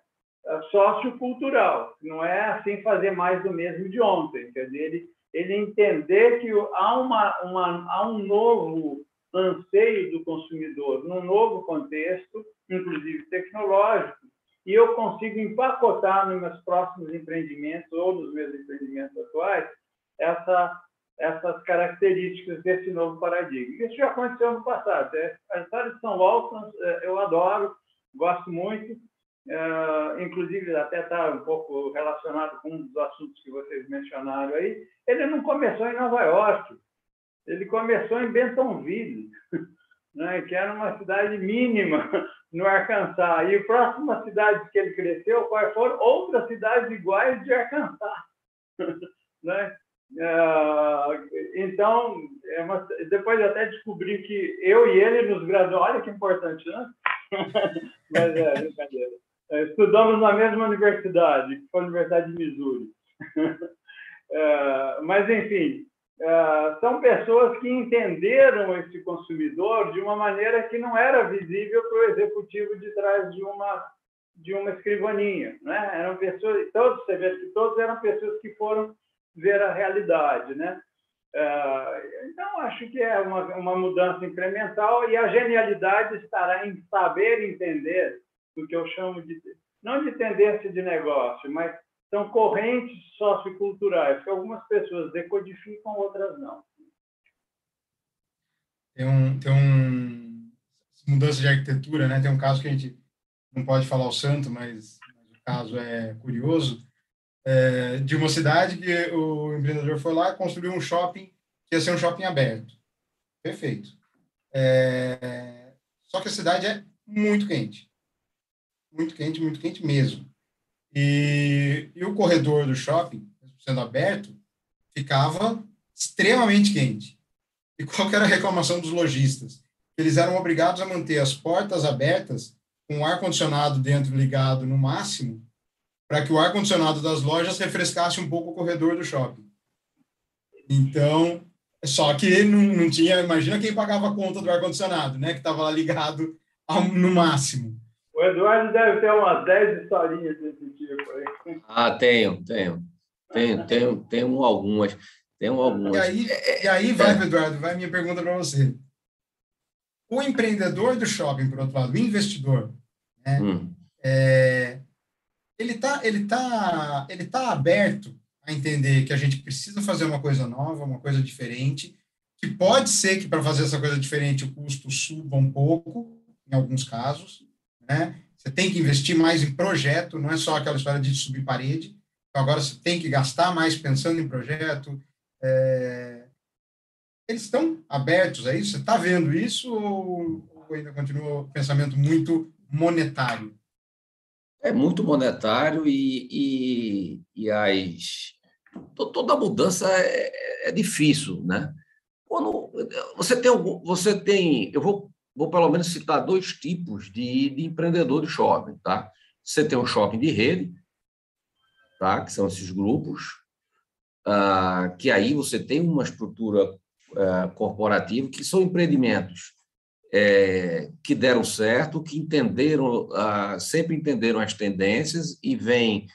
sociocultural. Não é assim fazer mais do mesmo de ontem. Quer dizer, ele entender que há um novo anseio do consumidor, num novo contexto, inclusive tecnológico, e eu consigo empacotar nos meus próximos empreendimentos ou nos meus empreendimentos atuais essas características desse novo paradigma. Isso já aconteceu no passado. A história de São Walton eu adoro, gosto muito, inclusive até está um pouco relacionado com um dos assuntos que vocês mencionaram aí. Ele não começou em Nova York, ele começou em Bentonville, né, que era uma cidade mínima no Arkansas. E as próximas cidades que ele cresceu, quais foram outras cidades iguais de Arkansas, né? Então, depois eu até descobri que eu e ele nos graduamos, olha que importante, né? Mas brincadeira. Estudamos na mesma universidade, que foi a Universidade de Missouri. Mas, enfim, são pessoas que entenderam esse consumidor de uma maneira que não era visível para o executivo de trás de uma escrivaninha, né? Eram pessoas, todos, você vê que todos eram pessoas que foram ver a realidade, né? Então, acho que é uma mudança incremental, e a genialidade estará em saber entender o que eu chamo de, não de tendência de negócio, mas são correntes socioculturais, que algumas pessoas decodificam, outras não. Mudança de arquitetura, né? Tem um caso que a gente não pode falar o santo, mas o caso é curioso, de uma cidade que o empreendedor foi lá e construiu um shopping que ia ser um shopping aberto. Perfeito. Só que a cidade é muito quente. Muito quente mesmo. E o corredor do shopping, sendo aberto, ficava extremamente quente. E qual que era a reclamação dos lojistas? Eles eram obrigados a manter as portas abertas, com o ar-condicionado dentro ligado no máximo, para que o ar-condicionado das lojas refrescasse um pouco o corredor do shopping. Então, só que não tinha, imagina quem pagava a conta do ar-condicionado, né, que estava lá ligado no máximo. O Eduardo deve ter umas 10 historinhas desse tipo aí. Tenho algumas. E aí vai, Eduardo, vai a minha pergunta para você. O empreendedor do shopping, por outro lado, o investidor, né, ele tá aberto a entender que a gente precisa fazer uma coisa nova, uma coisa diferente, que pode ser que para fazer essa coisa diferente o custo suba um pouco, em alguns casos, né? Você tem que investir mais em projeto, não é só aquela história de subir parede. Então, agora você tem que gastar mais pensando em projeto. Eles estão abertos a isso? Você está vendo isso ou ainda continua o pensamento muito monetário? É muito monetário toda mudança é difícil, né? Quando você tem, eu vou pelo menos citar 2 tipos de empreendedor de shopping, tá? Você tem um shopping de rede, tá? Que são esses grupos, que aí você tem uma estrutura corporativa, que são empreendimentos que deram certo, que entenderam, sempre entenderam as tendências e vêm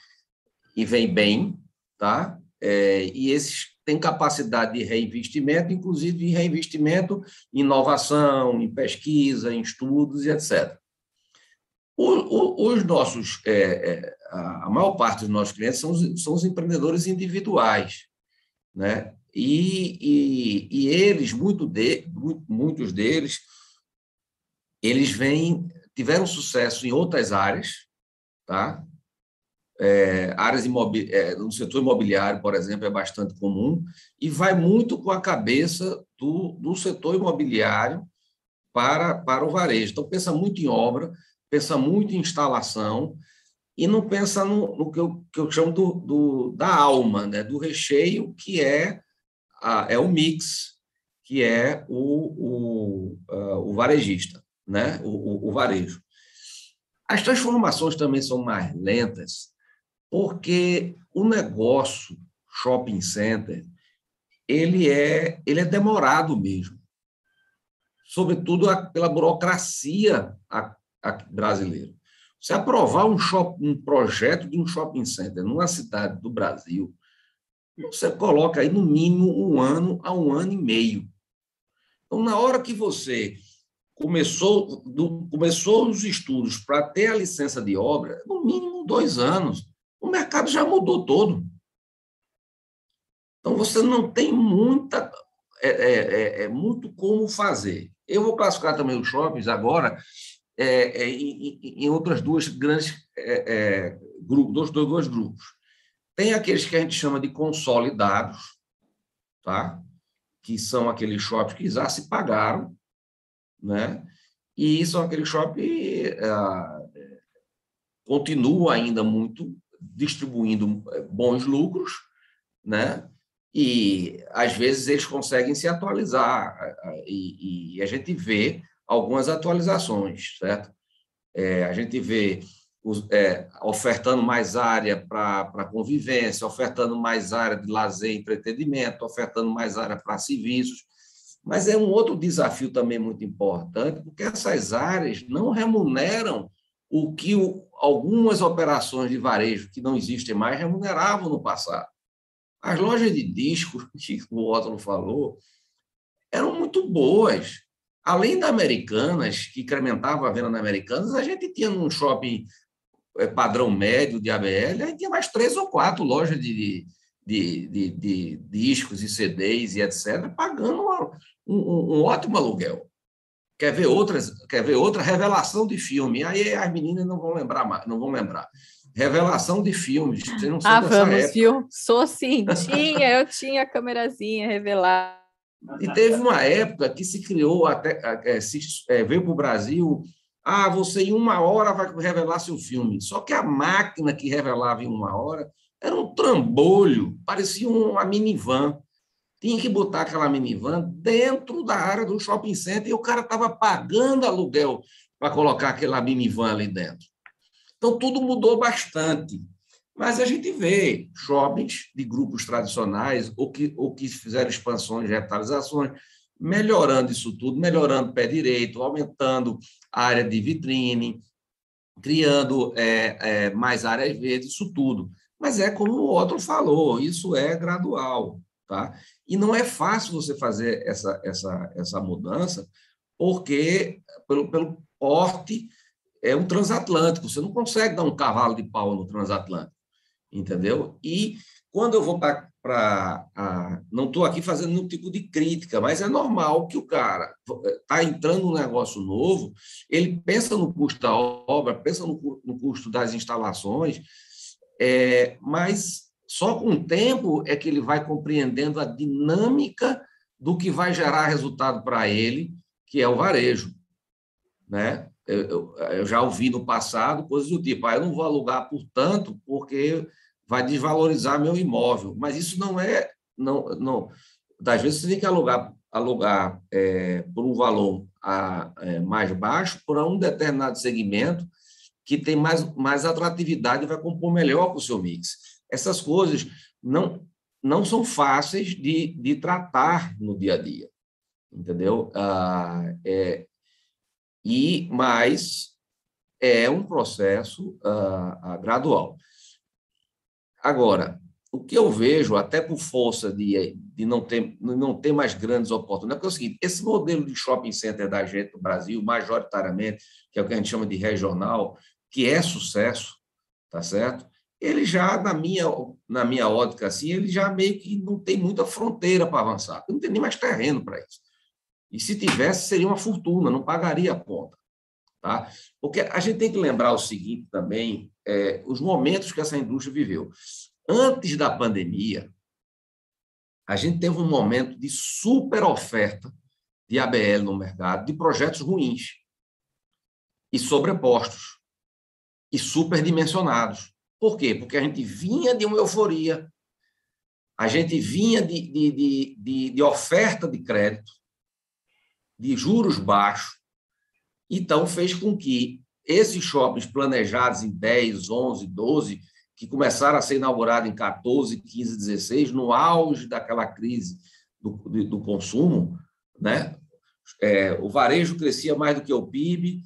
bem, tá? E esses têm capacidade de reinvestimento, inclusive de reinvestimento em inovação, em pesquisa, em estudos e etc. Os nossos, a maior parte dos nossos clientes são os empreendedores individuais, né? E eles, muitos deles, eles tiveram sucesso em outras áreas, tá? Áreas no setor imobiliário, por exemplo, é bastante comum, e vai muito com a cabeça do setor imobiliário para o varejo. Então, pensa muito em obra, pensa muito em instalação, e não pensa no que eu chamo da alma, né? Do recheio, que é o mix, que é o varejista, né? O varejo. As transformações também são mais lentas, porque o negócio shopping center ele é demorado mesmo, sobretudo pela burocracia brasileira. Você aprovar um projeto de um shopping center numa cidade do Brasil, você coloca aí no mínimo 1 ano a 1 ano e meio. Então, na hora que você começou os estudos para ter a licença de obra, no mínimo 2 anos, o mercado já mudou todo. Então, você não tem muito como fazer. Eu vou classificar também os shoppings agora em outras 2 grandes grupos, dois grupos. Tem aqueles que a gente chama de consolidados, tá? Que são aqueles shoppings que já se pagaram, né? E são aqueles shoppings que continuam ainda muito distribuindo bons lucros, né? E, às vezes, eles conseguem se atualizar, e a gente vê algumas atualizações, certo? A gente vê ofertando mais área para convivência, ofertando mais área de lazer e entretenimento, ofertando mais área para serviços. Mas é um outro desafio também muito importante, porque essas áreas não remuneram o que algumas operações de varejo, que não existem mais, remuneravam no passado. As lojas de discos, que o Ótimo falou, eram muito boas. Além da Americanas, que incrementava a venda na Americanas, a gente tinha num shopping padrão médio de ABL, a gente tinha mais 3 ou 4 lojas de discos e CDs e etc., pagando um ótimo aluguel. Quer ver outra revelação de filme? Aí as meninas não vão lembrar mais, não vão lembrar. Revelação de filmes. Vocês não são dessa vamos, época. viu? Sou sim, eu tinha a câmerazinha revelar. E teve uma época que se criou, veio para o Brasil, você em 1 hora vai revelar seu filme. Só que a máquina que revelava em 1 hora era um trambolho, parecia uma minivan. Tinha que botar aquela minivan dentro da área do shopping center e o cara estava pagando aluguel para colocar aquela minivan ali dentro. Então, tudo mudou bastante. Mas a gente vê shoppings de grupos tradicionais ou que fizeram expansões, revitalizações, melhorando isso tudo, melhorando o pé direito, aumentando a área de vitrine, criando mais áreas verdes, isso tudo. Mas é como o outro falou, isso é gradual. Tá? E não é fácil você fazer essa mudança, porque pelo porte é um transatlântico, você não consegue dar um cavalo de pau no transatlântico, entendeu? E quando eu vou não estou aqui fazendo nenhum tipo de crítica, mas é normal que o cara está entrando num negócio novo, ele pensa no custo da obra, pensa no custo das instalações, mas só com o tempo é que ele vai compreendendo a dinâmica do que vai gerar resultado para ele, que é o varejo. Né? Eu já ouvi no passado coisas do tipo, eu não vou alugar por tanto porque vai desvalorizar meu imóvel. Mas isso não é... Não, das vezes você tem que alugar por um valor mais baixo para um determinado segmento que tem mais atratividade e vai compor melhor com o seu mix. Essas coisas não são fáceis de tratar no dia a dia, entendeu? Mas é um processo gradual. Agora, o que eu vejo, até por força de não ter mais grandes oportunidades, porque é o seguinte, esse modelo de shopping center da gente no Brasil, majoritariamente, que é o que a gente chama de regional, que é sucesso, tá certo? Ele já, na minha ótica, assim, ele já meio que não tem muita fronteira para avançar. Não tem nem mais terreno para isso. E se tivesse, seria uma fortuna, não pagaria a conta. Tá? Porque a gente tem que lembrar o seguinte também, os momentos que essa indústria viveu. Antes da pandemia, a gente teve um momento de super oferta de ABL no mercado, de projetos ruins e sobrepostos e superdimensionados. Por quê? Porque a gente vinha de uma euforia, a gente vinha de oferta de crédito, de juros baixos, então fez com que esses shoppings planejados em 10, 11, 12, que começaram a ser inaugurados em 14, 15, 16, no auge daquela crise do consumo, né? O varejo crescia mais do que o PIB,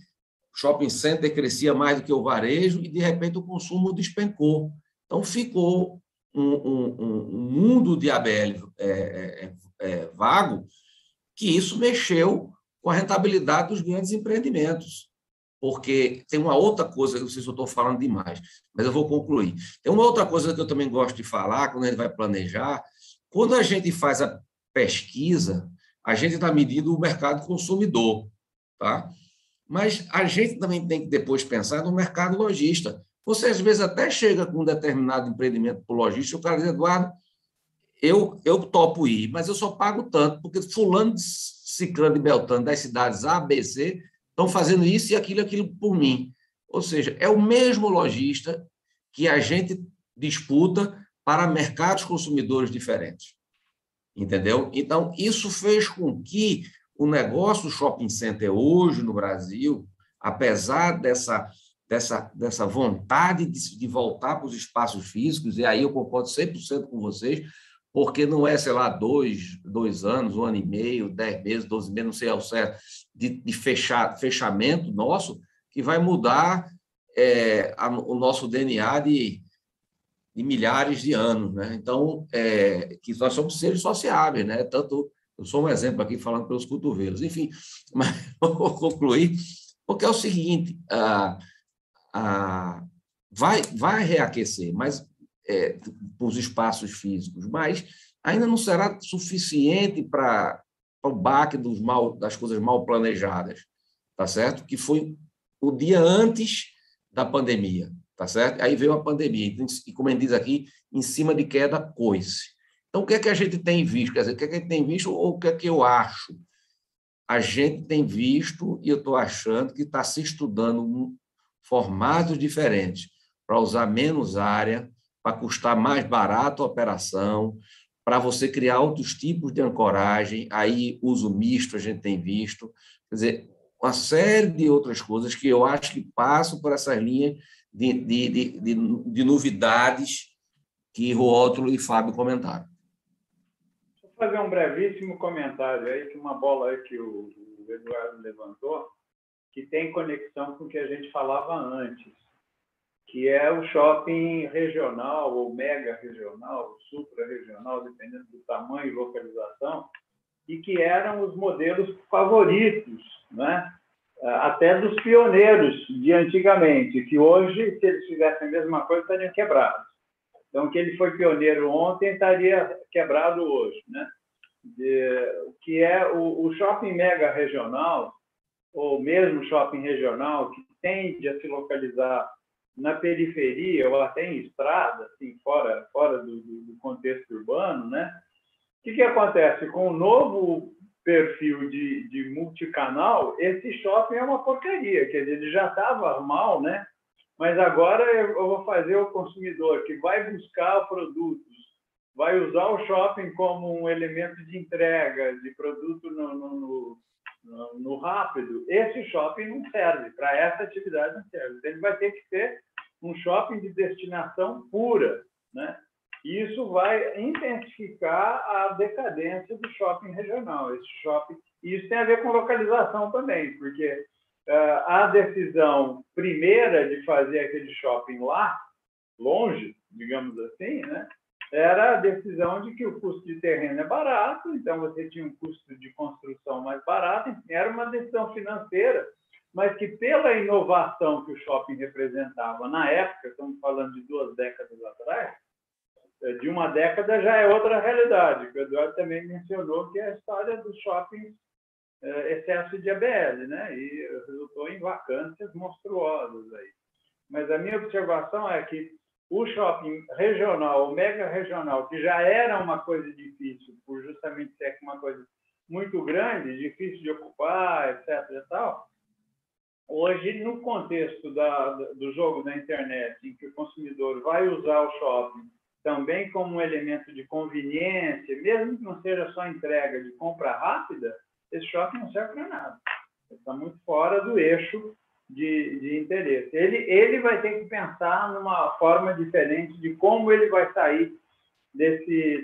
shopping center crescia mais do que o varejo e, de repente, o consumo despencou. Então, ficou um mundo de ABL vago, que isso mexeu com a rentabilidade dos grandes empreendimentos. Porque tem uma outra coisa, não sei se eu estou falando demais, mas eu vou concluir. Tem uma outra coisa que eu também gosto de falar, quando a gente vai planejar, quando a gente faz a pesquisa, a gente está medindo o mercado consumidor, tá? Mas a gente também tem que depois pensar no mercado lojista. Você, às vezes, até chega com um determinado empreendimento para o lojista, o cara diz, Eduardo, eu topo ir, mas eu só pago tanto, porque fulano, ciclano e beltrano das cidades A, B, C estão fazendo isso e aquilo por mim. Ou seja, é o mesmo lojista que a gente disputa para mercados consumidores diferentes. Entendeu? Então, isso fez com que o negócio shopping center hoje no Brasil, apesar dessa dessa vontade de voltar para os espaços físicos, e aí eu concordo 100% com vocês, porque não é, sei lá, 2 anos, 1 ano e meio, 10 meses, 12 meses, não sei ao certo, de fechamento nosso, que vai mudar o nosso DNA de milhares de anos, né? Então, que nós somos seres sociáveis, né? Tanto, eu sou um exemplo aqui falando pelos cotovelos, enfim, mas vou concluir, porque é o seguinte, vai reaquecer, mas os espaços físicos, mas ainda não será suficiente para o baque das coisas mal planejadas, tá certo? Que foi o dia antes da pandemia, tá certo? Aí veio a pandemia, e como a gente diz aqui, em cima de queda coice. Então, o que é que a gente tem visto? Quer dizer, o que é que a gente tem visto ou o que é que eu acho? A gente tem visto, e eu estou achando que está se estudando formatos diferentes para usar menos área, para custar mais barato a operação, para você criar outros tipos de ancoragem, aí uso misto a gente tem visto, quer dizer, uma série de outras coisas que eu acho que passam por essas linhas de novidades que Rótulo e Fábio comentaram. Vou fazer um brevíssimo comentário aí, que uma bola aí que o Eduardo levantou, que tem conexão com o que a gente falava antes, que é o shopping regional, ou mega regional, supra-regional, dependendo do tamanho e localização, e que eram os modelos favoritos, né? Até dos pioneiros de antigamente, que hoje, se eles fizessem a mesma coisa, estariam quebrados. Então, que ele foi pioneiro ontem, estaria quebrado hoje, né? Que é o shopping mega regional, ou mesmo shopping regional, que tende a se localizar na periferia ou até em estrada, assim, fora do contexto urbano, né? O que acontece? Com o novo perfil de multicanal, esse shopping é uma porcaria, quer dizer, ele já estava mal, né? Mas agora eu vou fazer o consumidor que vai buscar produtos, vai usar o shopping como um elemento de entrega de produto no rápido. Esse shopping não serve, para essa atividade não serve. Ele vai ter que ter um shopping de destinação pura, né? E isso vai intensificar a decadência do shopping regional. E isso tem a ver com localização também, porque a decisão primeira de fazer aquele shopping lá, longe, digamos assim, né, era a decisão de que o custo de terreno é barato, então você tinha um custo de construção mais barato, enfim, era uma decisão financeira, mas que pela inovação que o shopping representava na época, estamos falando de 2 décadas atrás, de uma década já é outra realidade, que o Eduardo também mencionou, que é a história dos shoppings excesso de ABL, né? E resultou em vacâncias monstruosas aí. Mas a minha observação é que o shopping regional, o mega regional, que já era uma coisa difícil, por justamente ser uma coisa muito grande, difícil de ocupar, etc. e tal, hoje, no contexto do jogo da internet, em que o consumidor vai usar o shopping também como um elemento de conveniência, mesmo que não seja só entrega de compra rápida, esse shopping não serve para nada. Ele está muito fora do eixo de interesse. Ele vai ter que pensar numa forma diferente de como ele vai sair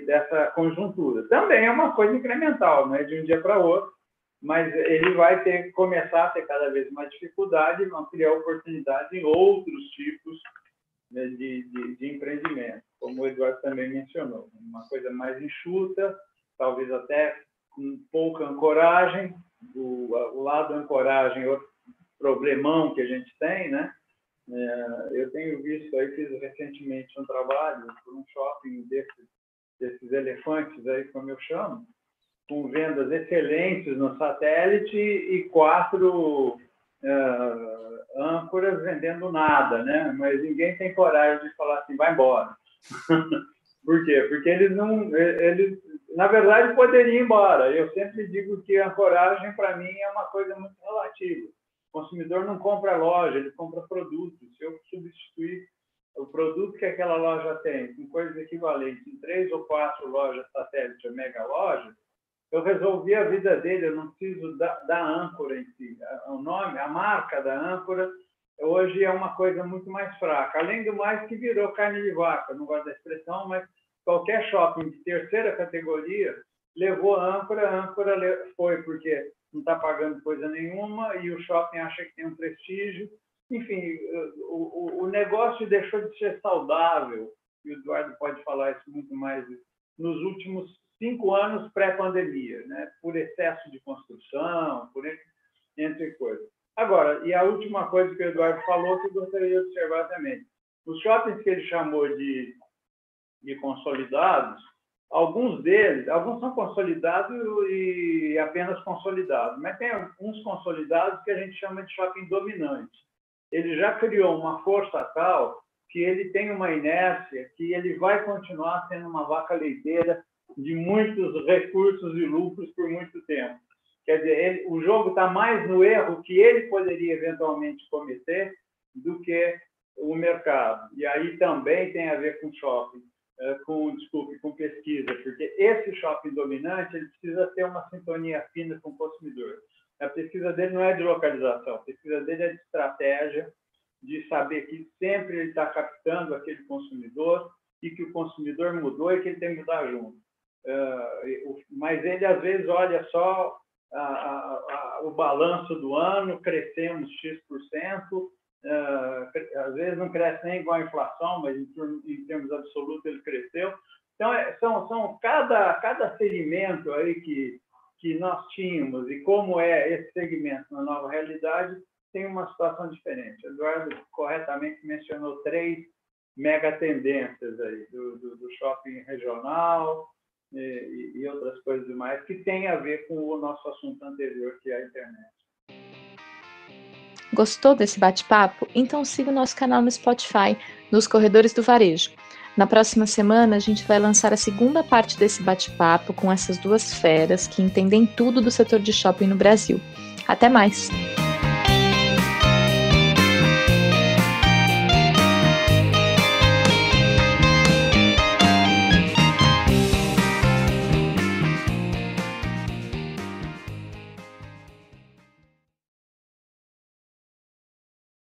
dessa conjuntura. Também é uma coisa incremental, não é de um dia para outro, mas ele vai ter que começar a ter cada vez mais dificuldade e criar oportunidades em outros tipos, né, de empreendimento, como o Eduardo também mencionou. Uma coisa mais enxuta, talvez até com pouca ancoragem. O lado da ancoragem é outro problemão que a gente tem, né? Eu tenho visto aí, fiz recentemente um trabalho por um shopping desses elefantes aí, como eu chamo, com vendas excelentes no satélite e 4 âncoras vendendo nada, né? Mas ninguém tem coragem de falar assim, vai embora. Por quê? Porque eles, na verdade, poderiam ir embora. Eu sempre digo que a ancoragem, para mim, é uma coisa muito relativa. O consumidor não compra loja, ele compra produtos. Se eu substituir o produto que aquela loja tem com coisas equivalentes em 3 ou 4 lojas satélite ou mega loja, eu resolvi a vida dele, eu não preciso da âncora em si. O nome, a marca da âncora hoje é uma coisa muito mais fraca. Além do mais, que virou carne de vaca, não gosto da expressão, mas qualquer shopping de terceira categoria levou âncora foi porque não está pagando coisa nenhuma e o shopping acha que tem um prestígio. Enfim, o negócio deixou de ser saudável, e o Eduardo pode falar isso muito mais, nos últimos 5 anos pré-pandemia, né? Por excesso de construção, entre coisas. Agora, e a última coisa que o Eduardo falou, que eu gostaria de observar também. Os shoppings que ele chamou de consolidados, alguns são consolidados e apenas consolidados, mas tem uns consolidados que a gente chama de shopping dominante. Ele já criou uma força tal que ele tem uma inércia, que ele vai continuar sendo uma vaca leiteira de muitos recursos e lucros por muito tempo. Quer dizer, o jogo está mais no erro que ele poderia eventualmente cometer do que o mercado. E aí também tem a ver com shopping, com pesquisa, porque esse shopping dominante ele precisa ter uma sintonia fina com o consumidor. A pesquisa dele não é de localização, a pesquisa dele é de estratégia, de saber que sempre ele está captando aquele consumidor e que o consumidor mudou e que ele tem que mudar junto. Mas ele, às vezes, olha só o balanço do ano, crescemos X%, às vezes não cresce nem igual a inflação, mas em termos absolutos ele cresceu. Então, são cada segmento aí que nós tínhamos e como é esse segmento na nova realidade, tem uma situação diferente. O Eduardo corretamente mencionou 3 mega tendências aí, do shopping regional e outras coisas mais, que tem a ver com o nosso assunto anterior, que é a internet. Gostou desse bate-papo? Então siga o nosso canal no Spotify, nos Corredores do Varejo. Na próxima semana, a gente vai lançar a segunda parte desse bate-papo com essas 2 feras que entendem tudo do setor de shopping no Brasil. Até mais!